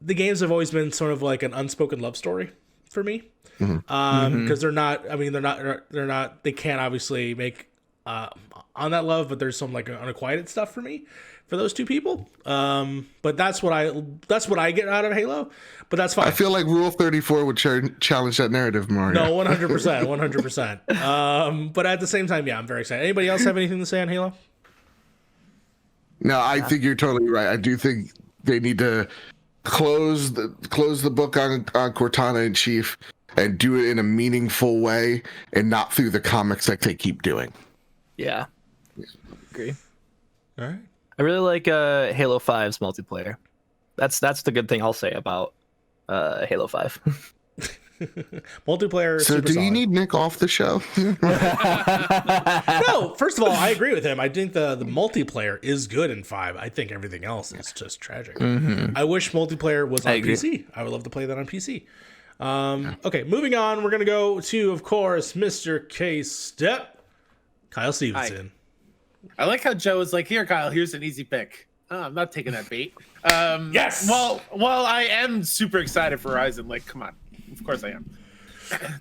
Speaker 1: The games have always been sort of like an unspoken love story for me, because they're not. I mean, they're not. They can't obviously make on that love, but there's some like unacquainted stuff for me. For those two people, but that's what I get out of Halo, but that's fine.
Speaker 3: I feel like Rule 34 would challenge that narrative more.
Speaker 1: No, 100%. But at the same time, I'm very excited. Anybody else have anything to say on Halo?
Speaker 3: No, I think you're totally right. I do think they need to close the book on Cortana and Chief and do it in a meaningful way and not through the comics like they keep doing.
Speaker 2: Yeah, agree.
Speaker 1: All right.
Speaker 2: I really like Halo 5's multiplayer. That's the good thing I'll say about Halo 5.
Speaker 1: Multiplayer.
Speaker 3: So do you need Nick off the show?
Speaker 1: No, first of all, I agree with him. I think the multiplayer is good in 5. I think everything else is just tragic. I wish multiplayer was on PC. I would love to play that on PC. Okay, moving on. We're going to go to, of course, Mr. K-Step, Kyle Stephenson.
Speaker 4: Hi. I like how Joe is like, here, Kyle, here's an easy pick. Oh, I'm not taking that bait.
Speaker 1: Yes.
Speaker 4: Well, I am super excited for Horizon. Like, come on. Of course I am.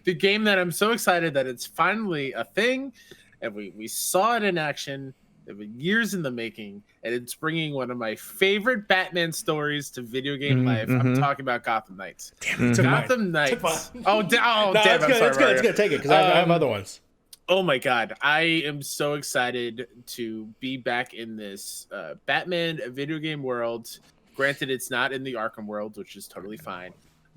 Speaker 4: The game that I'm so excited that it's finally a thing, and we saw it in action. It was years in the making, and it's bringing one of my favorite Batman stories to video game life. I'm talking about Gotham Knights.
Speaker 1: Damn it,
Speaker 4: Gotham Knights. Oh, damn.
Speaker 1: No,
Speaker 4: It's
Speaker 1: good. It's good. Take it, because I have other ones.
Speaker 4: Oh my God. I am so excited to be back in this Batman video game world. Granted, it's not in the Arkham world, which is totally fine.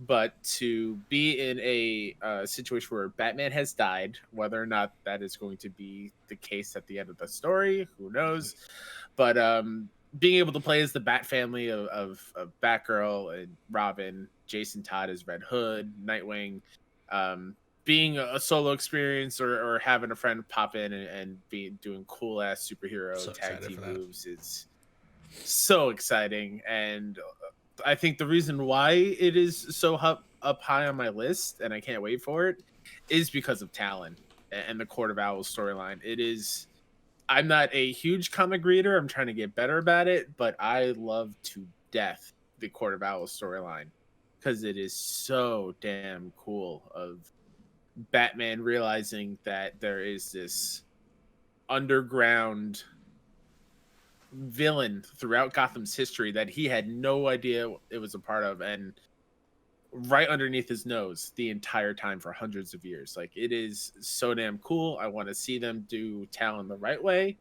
Speaker 4: But to be in a situation where Batman has died, whether or not that is going to be the case at the end of the story, who knows? But being able to play as the Bat family of Batgirl and Robin, Jason Todd as Red Hood, Nightwing, being a solo experience or having a friend pop in and be doing cool ass superhero tag team moves is so exciting. And I think the reason why it is so up high on my list, and I can't wait for it, is because of Talon and the Court of Owls storyline. I'm not a huge comic reader. I'm trying to get better about it, but I love to death the Court of Owls storyline because it is so damn cool of Batman realizing that there is this underground villain throughout Gotham's history that he had no idea it was a part of, and right underneath his nose the entire time for hundreds of years. Like, it is so damn cool. I want to see them do Talon the right way.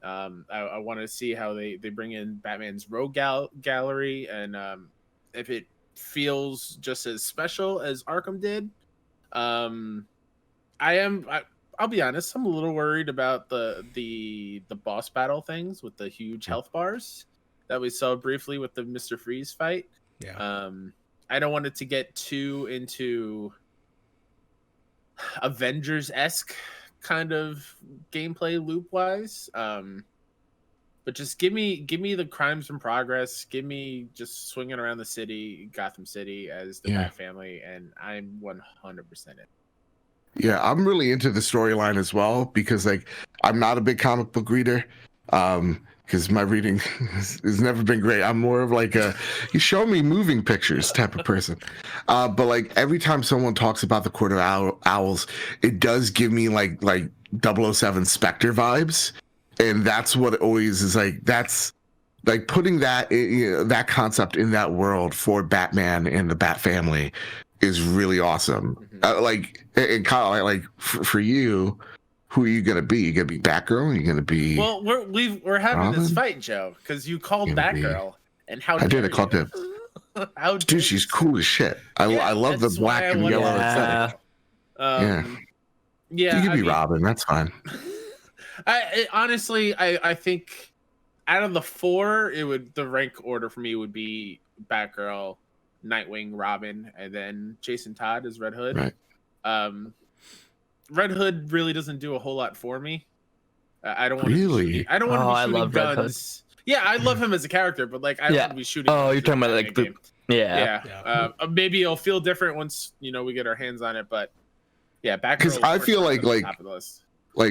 Speaker 4: I want to see how they bring in Batman's Rogue Gallery, and if it feels just as special as Arkham did. I'll be honest, I'm a little worried about the boss battle things with the huge health bars that we saw briefly with the Mr. Freeze fight.
Speaker 1: Yeah.
Speaker 4: I don't want it to get too into Avengers-esque kind of gameplay loop wise. But just give me the crimes in progress. Give me just swinging around the city, Gotham City, as the Bat Family, and I'm 100% in.
Speaker 3: Yeah, I'm really into the storyline as well because like I'm not a big comic book reader. Because my reading has never been great. I'm more of like you show me moving pictures type of person. But like every time someone talks about the Court of Owls, it does give me like 007 Spectre vibes, and that's what it always is like. That's like putting that that concept in that world for Batman and the Bat Family is really awesome. And Kyle, like for you. Who are you gonna be? You gonna be Batgirl? Are you gonna be?
Speaker 4: Well, we're having this fight, Joe, because you called Batgirl, and how
Speaker 3: I did. I called it.
Speaker 4: How
Speaker 3: dude, she's cool as shit. I love the black and yellow aesthetic.
Speaker 4: Yeah,
Speaker 3: you can be Robin. That's fine.
Speaker 4: Honestly, I think out of the four, the rank order for me would be Batgirl, Nightwing, Robin, and then Jason Todd as Red Hood.
Speaker 3: Right.
Speaker 4: Red Hood really doesn't do a whole lot for me. I don't want
Speaker 3: really.
Speaker 4: I don't want to be shooting guns. Yeah, I love him as a character, but like I don't want to be shooting.
Speaker 2: Oh, you're talking about like the
Speaker 4: yeah. Maybe it'll feel different once we get our hands on it, but yeah, Batgirl.
Speaker 3: Because I feel like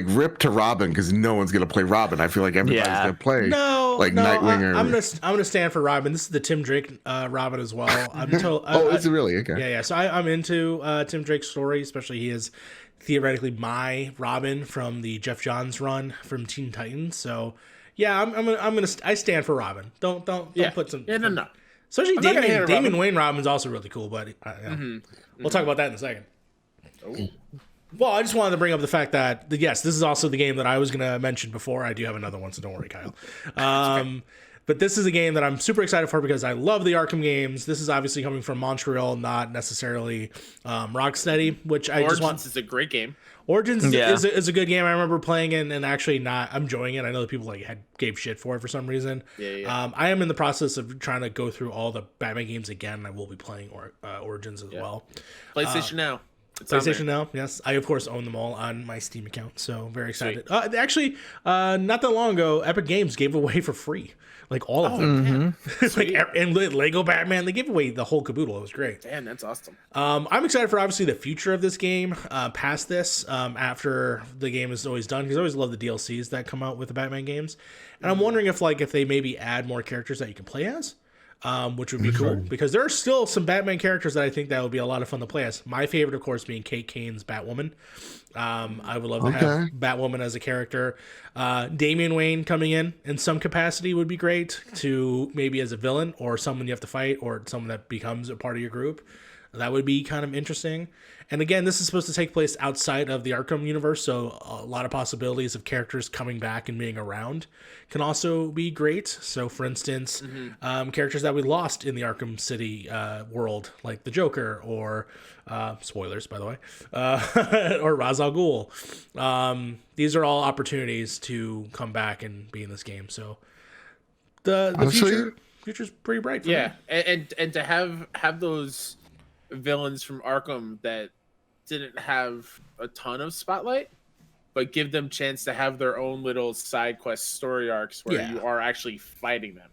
Speaker 3: Rip to Robin, because no one's gonna play Robin. I feel like everybody's gonna play Nightwing.
Speaker 1: I'm gonna stand for Robin. This is the Tim Drake Robin as well.
Speaker 3: Is it really? Okay.
Speaker 1: Yeah. So I'm into Tim Drake's story, especially he is theoretically my Robin from the Jeff Johns run from Teen Titans. So yeah, I stand for Robin. Don't put some.
Speaker 4: Yeah, no.
Speaker 1: Especially Damian Wayne Robin's also really cool, but we'll talk about that in a second.
Speaker 4: Oh.
Speaker 1: Well, I just wanted to bring up the fact that yes, this is also the game that I was going to mention before. I do have another one, so don't worry, Kyle. But this is a game that I'm super excited for because I love the Arkham games. This is obviously coming from Montreal, not necessarily Rocksteady, which
Speaker 4: Origins is a great game.
Speaker 1: Origins is a good game. I remember playing it and actually not enjoying it. I know that people gave shit for it for some reason.
Speaker 4: Yeah.
Speaker 1: I am in the process of trying to go through all the Batman games again. I will be playing Origins as well.
Speaker 4: PlayStation Now.
Speaker 1: PlayStation Now, yes. I, of course, own them all on my Steam account, so very excited. Actually, not that long ago, Epic Games gave away for free, like all of them. And Lego Batman, they gave away the whole caboodle. It was great.
Speaker 4: Damn, that's awesome.
Speaker 1: I'm excited for, obviously, the future of this game past this, after the game is always done, because I always love the DLCs that come out with the Batman games. And I'm wondering if they maybe add more characters that you can play as. Which would be cool because there are still some Batman characters that I think that would be a lot of fun to play as. My favorite, of course, being Kate Kane's Batwoman. I would love to have Batwoman as a character. Damian Wayne coming in some capacity would be great, to maybe as a villain or someone you have to fight or someone that becomes a part of your group. That would be kind of interesting. And again, this is supposed to take place outside of the Arkham universe, so a lot of possibilities of characters coming back and being around can also be great. So, for instance, characters that we lost in the Arkham City world, like the Joker, or spoilers, by the way, or Ra's al Ghul. These are all opportunities to come back and be in this game. So, the future's pretty bright for me.
Speaker 4: And to have those villains from Arkham that didn't have a ton of spotlight, but give them chance to have their own little side quest story arcs where you are actually fighting them.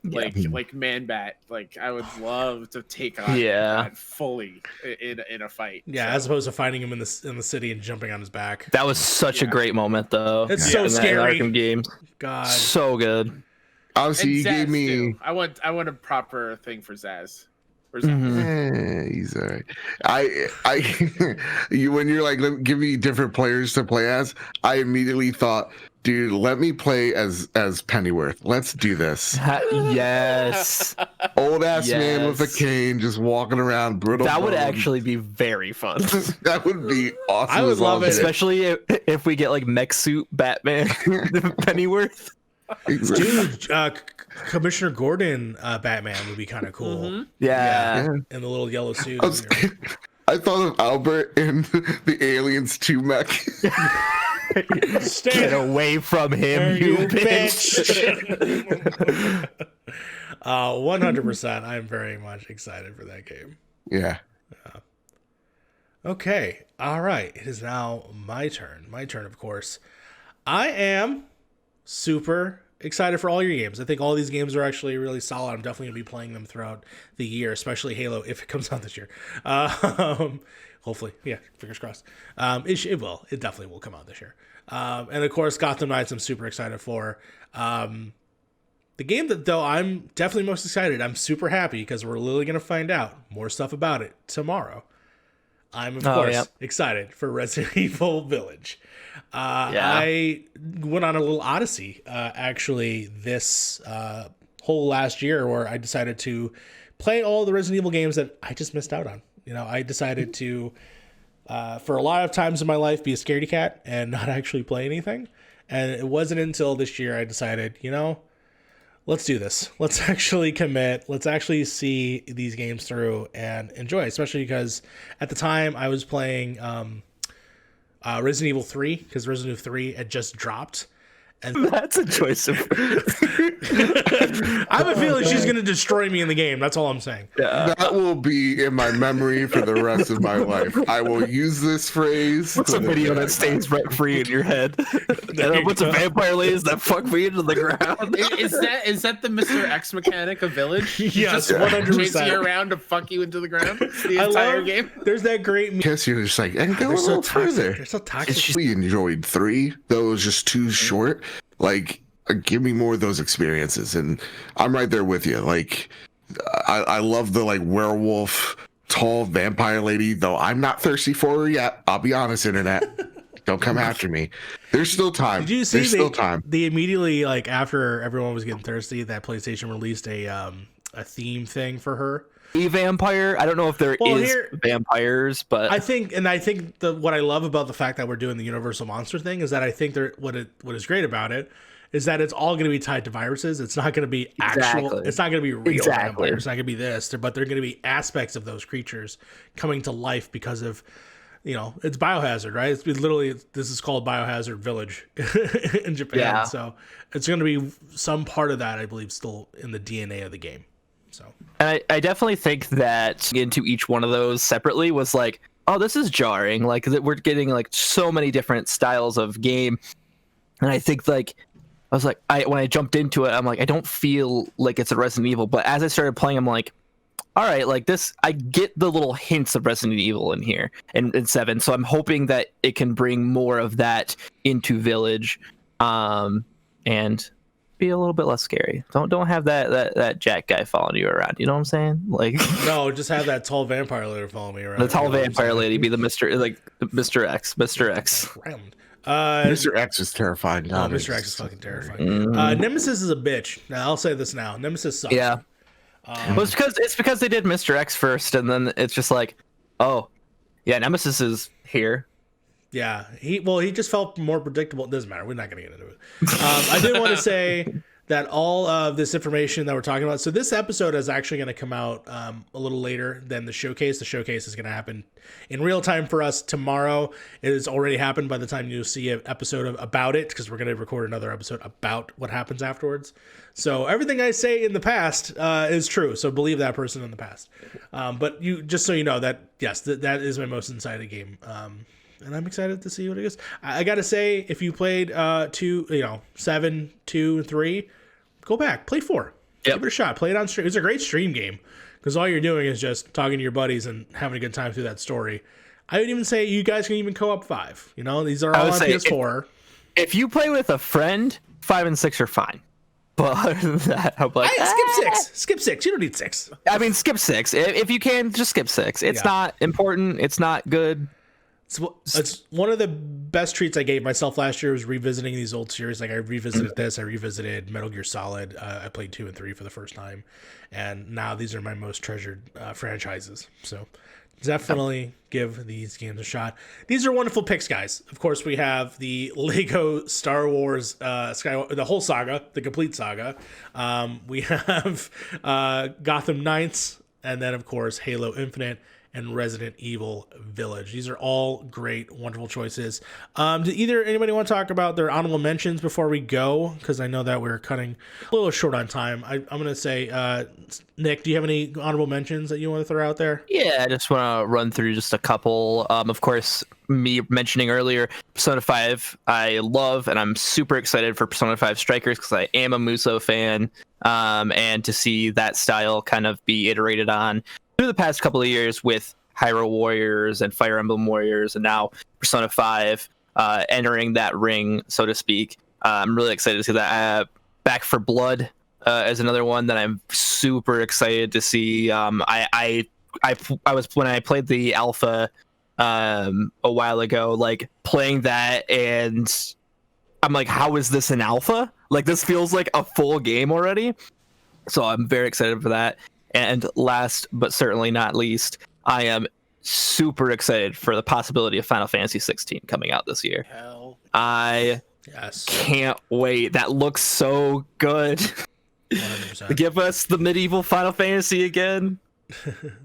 Speaker 4: Like Man-Bat. Like, I would love to take on that fully in a fight.
Speaker 1: Yeah, as opposed to fighting him in the city and jumping on his back.
Speaker 2: That was such a great moment, though.
Speaker 1: It's so scary.
Speaker 2: Arkham game.
Speaker 1: God,
Speaker 2: so good.
Speaker 3: Obviously, you gave me.
Speaker 4: Too. I want a proper thing for Zaz.
Speaker 3: He's all right. When you're like, give me different players to play as, I immediately thought Dude, let me play as Pennyworth. Let's do this.
Speaker 2: Yes.
Speaker 3: Old ass man with a
Speaker 2: Yes.
Speaker 3: cane just walking around, brittle.
Speaker 2: That would
Speaker 3: bones.
Speaker 2: actually be very fun.
Speaker 3: That would be awesome.
Speaker 1: I would
Speaker 3: as all
Speaker 1: love it.
Speaker 3: shit.
Speaker 2: Especially if we get like mech suit Batman Pennyworth.
Speaker 3: Exactly.
Speaker 1: Dude, Commissioner Gordon Batman would be kind of cool.
Speaker 4: Mhm.
Speaker 2: Yeah.
Speaker 1: In the little yellow suit.
Speaker 3: I thought of Albert in the Aliens 2 mech.
Speaker 2: Get away from him, you bitch.
Speaker 1: 100%. I'm very much excited for that game.
Speaker 3: Yeah.
Speaker 1: Okay. All right. It is now my turn. My turn, of course. I am super excited for all your games. I think all these games are actually really solid. I'm definitely going to be playing them throughout the year, especially Halo if it comes out this year. Hopefully. Yeah, fingers crossed. It will. It definitely will come out this year. And of course, Gotham Knights I'm super excited for. The game that, though, I'm definitely most excited. I'm super happy because we're literally going to find out more stuff about it tomorrow. I'm, of course, excited for Resident Evil Village. I went on a little odyssey, actually, this whole last year where I decided to play all the Resident Evil games that I just missed out on. You know, I decided to, for a lot of times in my life, be a scaredy cat and not actually play anything. And it wasn't until this year I decided, you know, let's do this. Let's actually commit. Let's actually see these games through and enjoy, especially because at the time I was playing Resident Evil 3 because Resident Evil 3 had just dropped. And
Speaker 2: That's a choice of.
Speaker 1: I have a feeling she's going to destroy me in the game. That's all I'm saying.
Speaker 3: That will be in my memory for the rest of my life. I will use this phrase.
Speaker 2: What's a video that stays rent free in your head? What's a vampire ladies that fuck me into the ground?
Speaker 4: Is that the Mr. X mechanic of Village?
Speaker 1: Yes,
Speaker 4: Just
Speaker 1: 100%.
Speaker 4: chasing you around to fuck you into the ground the entire game.
Speaker 1: There's that great meme.
Speaker 3: Guess you're just like, and go a
Speaker 1: They're so
Speaker 3: little
Speaker 1: toxic.
Speaker 3: further.
Speaker 1: They're so toxic.
Speaker 3: We enjoyed 3, though it was just too short. Like, give me more of those experiences, and I'm right there with you. Like, I love the like werewolf, tall vampire lady, though I'm not thirsty for her yet. I'll be honest, internet. Don't come after me. There's still time.
Speaker 1: Did you see
Speaker 3: There's still time.
Speaker 1: they immediately, like, after everyone was getting thirsty, that PlayStation released a theme thing for her?
Speaker 2: A vampire? I don't know if there is vampires, but
Speaker 1: I think what I love about the fact that we're doing the Universal Monster thing is that I think what is great about it is that it's all going to be tied to viruses. It's not going to be actual.
Speaker 2: Exactly.
Speaker 1: It's not going to be real
Speaker 2: Exactly.
Speaker 1: vampires. It's not going to be this, but they're going to be aspects of those creatures coming to life because of, you know, it's Biohazard, right? It's literally, this is called Biohazard Village in Japan.
Speaker 2: Yeah.
Speaker 1: So it's going to be some part of that, I believe, still in the DNA of the game. So.
Speaker 2: And I definitely think that into each one of those separately was like, oh, this is jarring. Like, that we're getting like so many different styles of game, and I think like I was like, when I jumped into it, I'm like, I don't feel like it's a Resident Evil. But as I started playing, I'm like, all right, like this, I get the little hints of Resident Evil in here in 7. So I'm hoping that it can bring more of that into Village, and be a little bit less scary. Don't have that Jack guy following you around. You know what I'm saying? Like,
Speaker 1: No, just have that tall vampire lady follow me around.
Speaker 2: the tall vampire lady be the Mr. X.
Speaker 1: Round.
Speaker 3: Mr. X is terrifying.
Speaker 1: Oh, Mr. X is fucking terrifying. Nemesis is a bitch. Now I'll say this now. Nemesis sucks.
Speaker 2: Yeah. Well, it's because they did Mr. X first, and then it's just like, oh, yeah, Nemesis is here.
Speaker 1: Yeah, he just felt more predictable. It doesn't matter. We're not going to get into it. I did want to say that all of this information that we're talking about. So this episode is actually going to come out a little later than the showcase. The showcase is going to happen in real time for us tomorrow. It has already happened by the time you see an episode about it, because we're going to record another episode about what happens afterwards. So everything I say in the past is true. So believe that person in the past. But you, just so you know, that yes, that is my most excited game. And I'm excited to see what it is. I gotta say, if you played 7, 2, 3, go back, play 4.
Speaker 2: Yep.
Speaker 1: Give it a shot. Play it on stream. It's a great stream game because all you're doing is just talking to your buddies and having a good time through that story. I would even say you guys can even co-op 5. You know, these are all on PS4.
Speaker 2: If you play with a friend, 5 and 6 are fine. But other than that, I'm like,
Speaker 1: skip 6. Skip 6. You don't need 6.
Speaker 2: I mean, skip 6. If you can, just skip 6. It's not important. It's not good.
Speaker 1: It's one of the best treats I gave myself last year was revisiting these old series. Like I revisited this, I revisited Metal Gear Solid. I played 2 and 3 for the first time, and now these are my most treasured franchises. So definitely give these games a shot. These are wonderful picks, guys. Of course, we have the Lego Star Wars the whole saga, the complete saga. We have Gotham Knights, and then of course Halo Infinite and Resident Evil Village. These are all great, wonderful choices. Did anybody want to talk about their honorable mentions before we go? Because I know that we're cutting a little short on time. I'm going to say, Nick, do you have any honorable mentions that you want to throw out there?
Speaker 2: Yeah, I just want to run through just a couple. Of course, me mentioning earlier, Persona 5, I love, and I'm super excited for Persona 5 Strikers because I am a Muso fan, and to see that style kind of be iterated on through the past couple of years with Hyrule Warriors and Fire Emblem Warriors, and now Persona 5 entering that ring, so to speak. I'm really excited to see that. Back for Blood is another one that I'm super excited to see. I was, when I played the alpha a while ago, like playing that, and I'm like, how is this an alpha? Like, this feels like a full game already. So I'm very excited for that. And last but certainly not least, I am super excited for the possibility of Final Fantasy 16 coming out this year.
Speaker 4: Hell.
Speaker 2: I can't wait. That looks so good. 100%. Give us the medieval Final Fantasy again.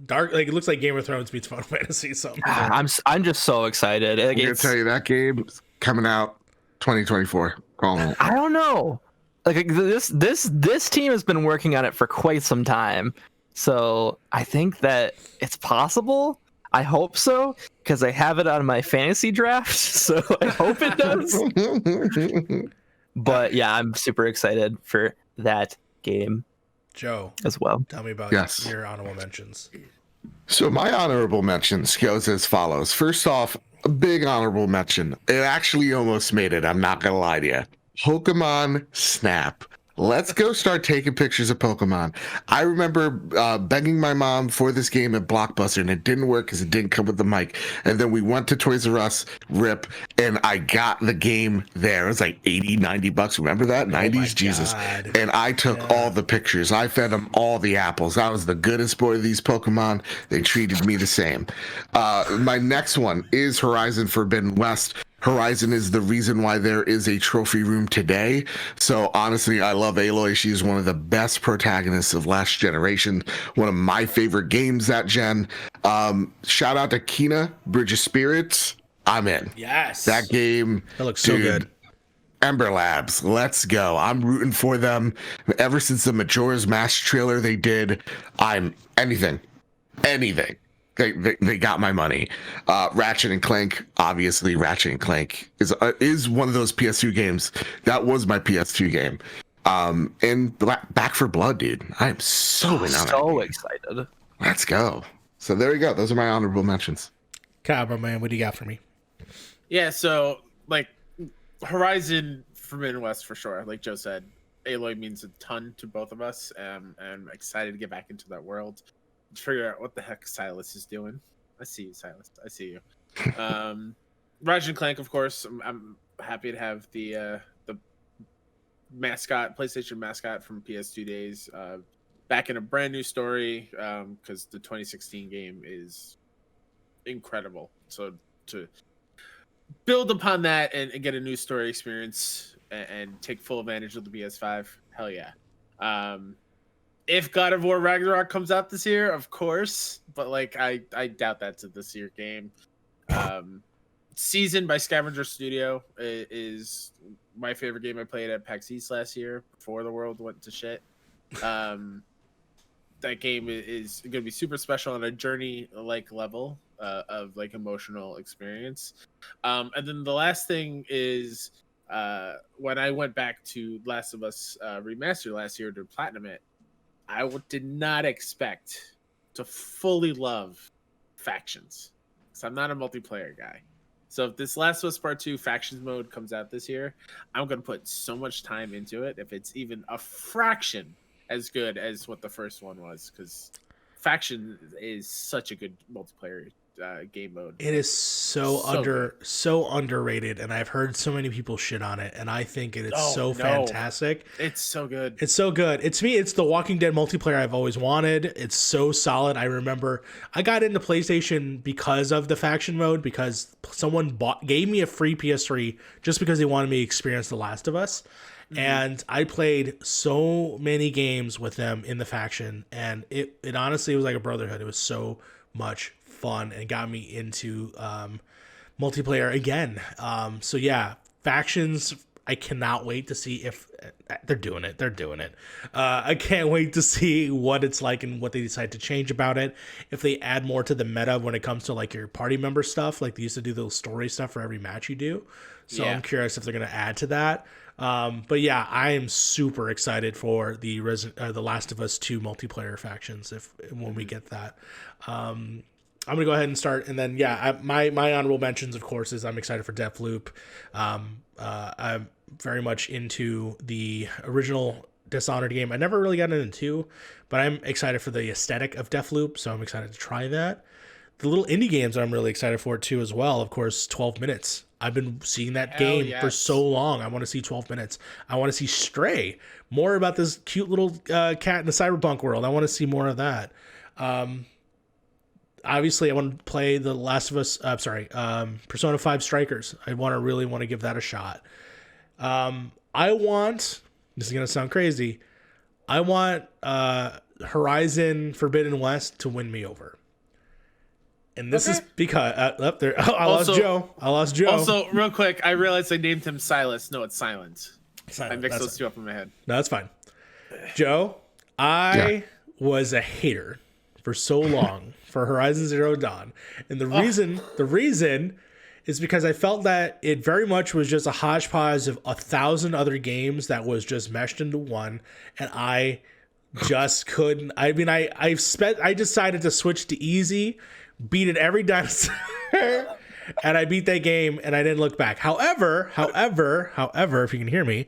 Speaker 1: Dark, like it looks like Game of Thrones meets Final Fantasy. Something.
Speaker 2: I'm just so excited.
Speaker 3: I'm gonna tell you that game is coming out 2024.
Speaker 2: I don't know. Like this team has been working on it for quite some time. So I think that it's possible. I hope so, because I have it on my fantasy draft. So I hope it does. But yeah, I'm super excited for that game.
Speaker 1: Joe,
Speaker 2: as well.
Speaker 1: Tell me about your honorable mentions.
Speaker 3: So my honorable mentions goes as follows. First off, a big honorable mention. It actually almost made it. I'm not going to lie to you. Pokemon Snap. Let's go start taking pictures of Pokemon. I remember begging my mom for this game at Blockbuster, and it didn't work because it didn't come with the mic. And then we went to Toys R Us, RIP, and I got the game there. It was like $80-$90. Remember that? 90s? Jesus. And I took all the pictures. I fed them all the apples. I was the goodest boy of these Pokemon. They treated me the same. My next one is Horizon Forbidden West. Horizon is the reason why there is a trophy room today. So honestly, I love Aloy. She's one of the best protagonists of last generation. One of my favorite games that gen. Shout out to Kina, Bridge of Spirits. I'm in.
Speaker 1: Yes.
Speaker 3: That game.
Speaker 1: That looks so good.
Speaker 3: Ember Labs, let's go. I'm rooting for them. Ever since the Majora's Mask trailer they did, I'm anything. They got my money. Ratchet and Clank, obviously. Ratchet and Clank is one of those PS2 games. That was my PS2 game. And Back for Blood, dude. I am so in on
Speaker 2: so excited.
Speaker 3: Let's go. So there you go. Those are my honorable mentions.
Speaker 1: Cabra, man, what do you got for me?
Speaker 4: Yeah, so like Horizon Forbidden West for sure. Like Joe said, Aloy means a ton to both of us. I'm excited to get back into that world. Figure out what the heck Silas is doing. I see you, Silas. I see you. Ratchet and Clank, of course. I'm happy to have the mascot, PlayStation mascot from PS2 days, back in a brand new story. Because the 2016 game is incredible. So to build upon that and get a new story experience and take full advantage of the PS5, hell yeah. If God of War Ragnarok comes out this year, of course, but like I doubt that's a this year game. Season by Scavenger Studio is my favorite game I played at PAX East last year before the world went to shit. That game is going to be super special on a journey-like level of like emotional experience. And then the last thing is when I went back to Last of Us Remastered last year to platinum it, I did not expect to fully love factions, because I'm not a multiplayer guy. So if this Last of Us Part 2 factions mode comes out this year, I'm going to put so much time into it if it's even a fraction as good as what the first one was, because faction is such a good multiplayer game mode.
Speaker 1: It is so underrated, and I've heard so many people shit on it, and I think it is fantastic.
Speaker 4: It's so good.
Speaker 1: It's so good. It's me. It's the Walking Dead multiplayer I've always wanted. It's so solid. I remember I got into PlayStation because of the faction mode, because someone gave me a free PS3 just because they wanted me to experience The Last of Us. And I played so many games with them in the faction, and it honestly was like a brotherhood. It was so much fun and got me into multiplayer again. So yeah, factions, I cannot wait to see if they're doing it. They're doing it. I can't wait to see what it's like and what they decide to change about it. If they add more to the meta when it comes to like your party member stuff, like they used to do those story stuff for every match you do. So I'm curious if they're going to add to that. But yeah, I am super excited for the Last of Us 2 multiplayer factions when we get that. I'm gonna go ahead and start, and then my honorable mentions, of course, is I'm excited for Deathloop. I'm very much into the original Dishonored game. I never really got into 2, but I'm excited for the aesthetic of Deathloop, so I'm excited to try that. The little indie games I'm really excited for too as well. Of course, 12 Minutes. I've been seeing that game for so long. I want to see 12 Minutes. I want to see Stray. More about this cute little cat in the cyberpunk world. I want to see more of that. Obviously, I want to play the Last of Us. Persona 5 Strikers. I really want to give that a shot. This is gonna sound crazy. I want Horizon Forbidden West to win me over. And this is because I lost Joe.
Speaker 4: Also, real quick, I realized I named him Silas. No, it's Silent. I mixed those two up in my head.
Speaker 1: No, that's fine. Joe, I was a hater for so long for Horizon Zero Dawn, and the reason is because I felt that it very much was just a hodgepodge of 1,000 other games that was just meshed into one, and I just couldn't. I mean, I decided to switch to easy. Beat it every dinosaur, and I beat that game, and I didn't look back. However, if you can hear me,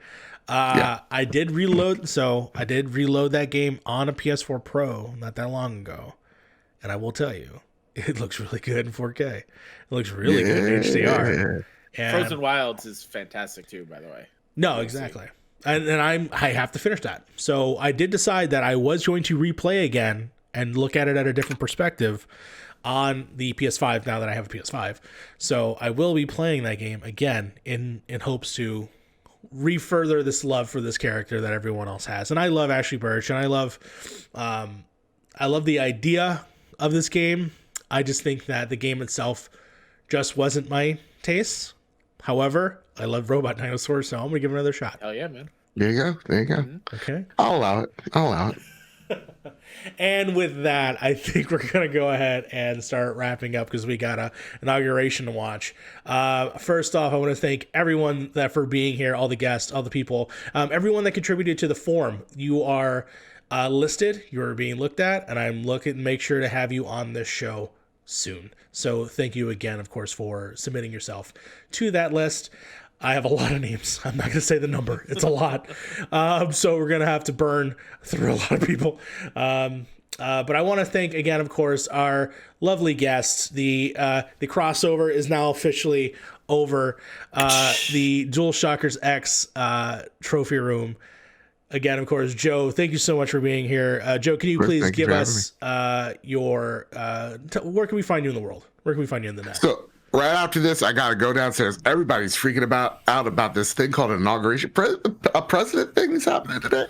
Speaker 1: I did reload. So I did reload that game on a PS4 Pro not that long ago, and I will tell you, it looks really good in 4K. It looks really good in HDR. And
Speaker 4: Frozen Wilds is fantastic too, by the way.
Speaker 1: No, exactly. And I have to finish that. So I did decide that I was going to replay again and look at it at a different perspective on the PS5 now that I have a PS5. So I will be playing that game again in hopes to refurther this love for this character that everyone else has. And I love Ashley Birch, and I love the idea of this game. I just think that the game itself just wasn't my taste. However, I love robot dinosaurs, so I'm gonna give it another shot.
Speaker 4: Hell yeah, man.
Speaker 3: There you go.
Speaker 4: Mm-hmm.
Speaker 3: Okay. I'll allow it.
Speaker 1: And with that, I think we're going to go ahead and start wrapping up because we got an inauguration to watch. First off, I want to thank everyone for being here, all the guests, all the people, everyone that contributed to the forum. You are listed, you are being looked at, and I'm looking to make sure to have you on this show soon. So thank you again, of course, for submitting yourself to that list. I have a lot of names. I'm not going to say the number. It's a lot. So we're going to have to burn through a lot of people. But I want to thank again, of course, our lovely guests. The crossover is now officially over. The Dualshockers X trophy room. Again, of course, Joe, thank you so much for being here. Joe, can you please give us your... where can we find you in the world? Where can we find you in the net?
Speaker 3: So, right after this, I gotta go downstairs. Everybody's freaking out about this thing called an inauguration. A president thing is happening today.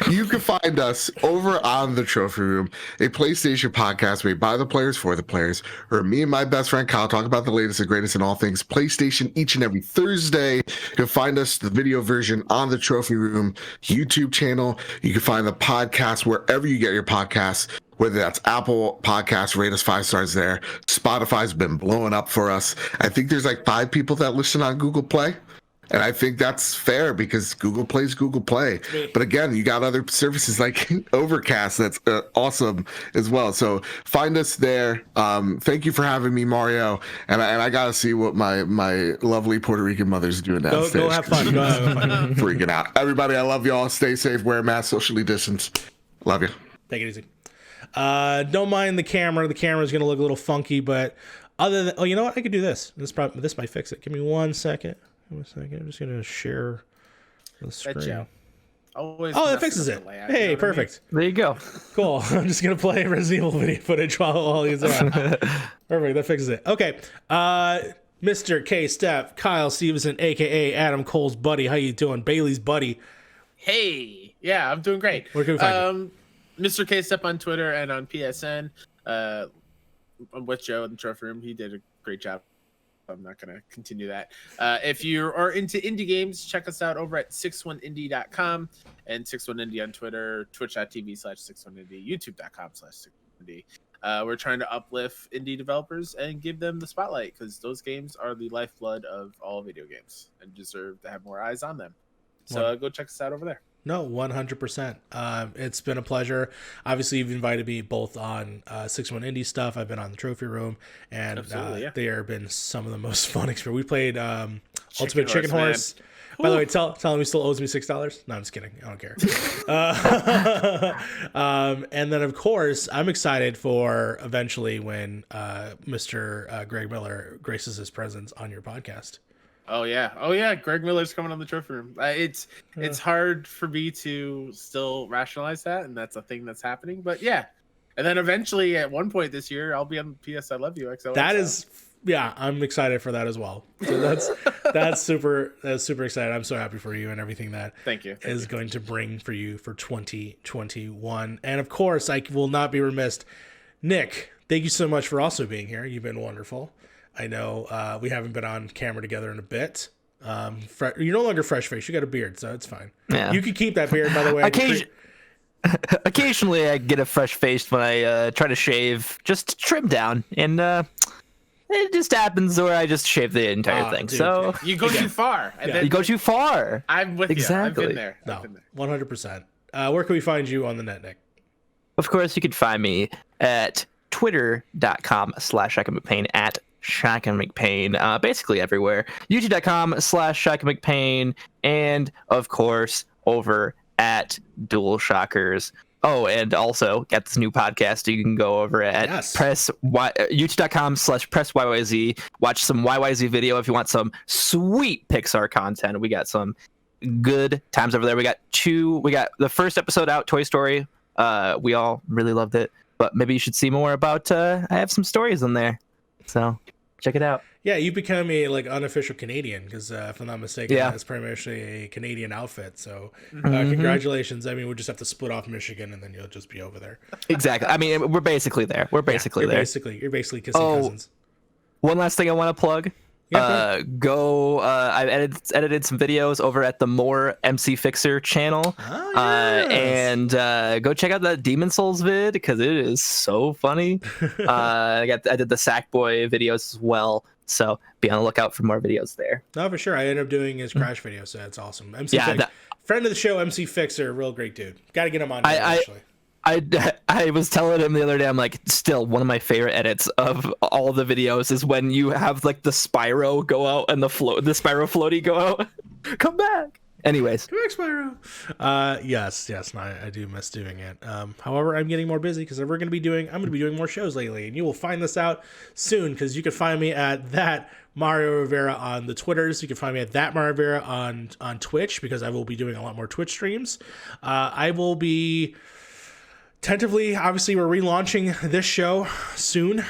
Speaker 3: You can find us over on the Trophy Room, a PlayStation podcast made by the players for the players, where me and my best friend Kyle talk about the latest and greatest in all things PlayStation each and every Thursday. You can find us the video version on the Trophy Room YouTube channel. You can find the podcast wherever you get your podcasts. Whether that's Apple Podcasts, rate us 5 stars there. Spotify's been blowing up for us. I think there's like 5 people that listen on Google Play. And I think that's fair because Google Play's Google Play. But again, you got other services like Overcast that's awesome as well. So find us there. Thank you for having me, Mario. And I got to see what my lovely Puerto Rican mother's doing downstairs.
Speaker 1: Go have fun.
Speaker 3: Freaking out. Everybody, I love y'all. Stay safe. Wear a mask. Socially distance. Love you.
Speaker 1: Take it easy. Don't mind the camera. The camera's going to look a little funky, but Other than, oh, you know what? I could do this. This might fix it. Give me 1 second. I'm just gonna share the screen.
Speaker 4: Always
Speaker 1: oh, that fixes it.
Speaker 4: Layout,
Speaker 1: hey,
Speaker 4: you know
Speaker 1: perfect.
Speaker 2: There you go.
Speaker 1: Cool. I'm just gonna play Resident Evil video footage while he's on. Perfect. That fixes it. Okay. Mr. K Step, Kyle Stephenson, aka Adam Cole's buddy. How you doing? Bailey's buddy.
Speaker 4: Hey, yeah, I'm doing great.
Speaker 1: Where can we find you?
Speaker 4: Mr. K Step on Twitter and on PSN. I'm with Joe in the trophy room. He did a great job. I'm not going to continue that. If you are into indie games, check us out over at 61indie.com and 61indie on Twitter, twitch.tv/61indie, youtube.com/61indie. We're trying to uplift indie developers and give them the spotlight because those games are the lifeblood of all video games and deserve to have more eyes on them. So go check us out over there.
Speaker 1: No, 100%. It's been a pleasure. Obviously, you've invited me both on 61 Indie stuff. I've been on the trophy room, and they have been some of the most fun experience. We played Ultimate Chicken Horse. By the way, tell him he still owes me $6. No, I'm just kidding. I don't care. And then, of course, I'm excited for eventually when Mr. Greg Miller graces his presence on your podcast.
Speaker 4: Oh yeah. Greg Miller's coming on the trophy room. It's hard for me to still rationalize that, and that's a thing that's happening. But yeah, and then eventually, at one point this year, I'll be on PS I Love You XO.
Speaker 1: That is, yeah, I'm excited for that as well. So that's super excited. I'm so happy for you and everything that
Speaker 4: Thank you.
Speaker 1: going to bring for you for 2021. And of course, I will not be remiss. Nick, thank you so much for also being here. You've been wonderful. I know we haven't been on camera together in a bit. You're no longer fresh face. You got a beard, so it's fine. Yeah. You can keep that beard, by the way.
Speaker 2: Occasionally, I get a fresh face when I try to shave, just trim down, and it just happens where I just shave the entire thing.
Speaker 1: Dude.
Speaker 2: So
Speaker 4: you go too far. And then
Speaker 2: you go too far.
Speaker 4: I'm with you. I've been there.
Speaker 1: No, 100%. Where can we find you on the net, Nick?
Speaker 2: Of course, you can find me at twitter.com/ShakaMcPain at Shaka McPain, basically everywhere. YouTube.com/Shaka McPain, and of course over at Dualshockers. Oh, and also got this new podcast. You can go over at youtube.com/PressYYZ. Watch some YYZ video if you want some sweet Pixar content. We got some good times over there. We got the first episode out, Toy Story. We all really loved it, but maybe you should see more about. I have some stories in there, so check it out.
Speaker 1: Yeah, you become a unofficial Canadian because if I'm not mistaken, it's primarily a Canadian outfit. So congratulations. I mean, we'll just have to split off Michigan and then you'll just be over there.
Speaker 2: Exactly. I mean, we're basically there. You're basically
Speaker 1: kissing cousins.
Speaker 2: One last thing I want to plug. I edited some videos over at the More MC Fixer channel. And go check out that Demon Souls vid because it is so funny. I did the Sackboy videos as well, so be on the lookout for more videos there.
Speaker 1: No, for sure. I ended up doing his Crash video, so that's awesome. Friend of the show, MC Fixer, real great dude. Got to get him on here, actually.
Speaker 2: I was telling him the other day, I'm like, still one of my favorite edits of all the videos is when you have the Spyro go out and the Spyro floaty go out. Come back. Anyways.
Speaker 1: Come back, Spyro. Yes, I do miss doing it. However, I'm getting more busy because I'm going to be doing more shows lately, and you will find this out soon because you can find me at that Mario Rivera on the Twitters. You can find me at that Mario Rivera on Twitch because I will be doing a lot more Twitch streams. I will be tentatively, obviously, we're relaunching this show soon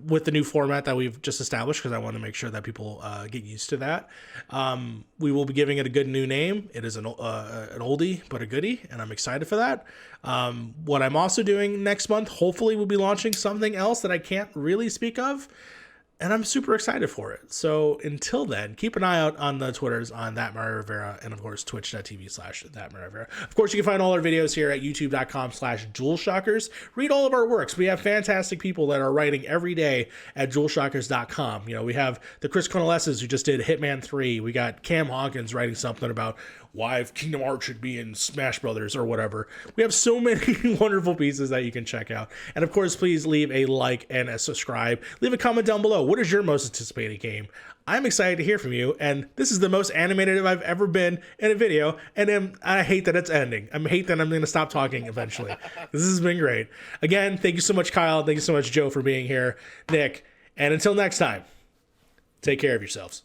Speaker 1: with the new format that we've just established because I want to make sure that people get used to that. We will be giving it a good new name. It is an oldie but a goodie, and I'm excited for that. What I'm also doing next month, hopefully, we'll be launching something else that I can't really speak of. And I'm super excited for it. So until then, keep an eye out on the Twitters on That Mario Rivera and, of course, twitch.tv/That Mario Rivera. Of course, you can find all our videos here at youtube.com/Dualshockers. Read all of our works. We have fantastic people that are writing every day at Dualshockers.com. We have the Chris Cornelesses who just did Hitman 3. We got Cam Hawkins writing something about why Kingdom Hearts should be in Smash Brothers or whatever. We have so many wonderful pieces that you can check out. And of course, please leave a like and a subscribe. Leave a comment down below. What is your most anticipated game? I'm excited to hear from you. And this is the most animated I've ever been in a video. And I hate that it's ending. I hate that I'm going to stop talking eventually. This has been great. Again, thank you so much, Kyle. Thank you so much, Joe, for being here. Nick, And until next time, take care of yourselves.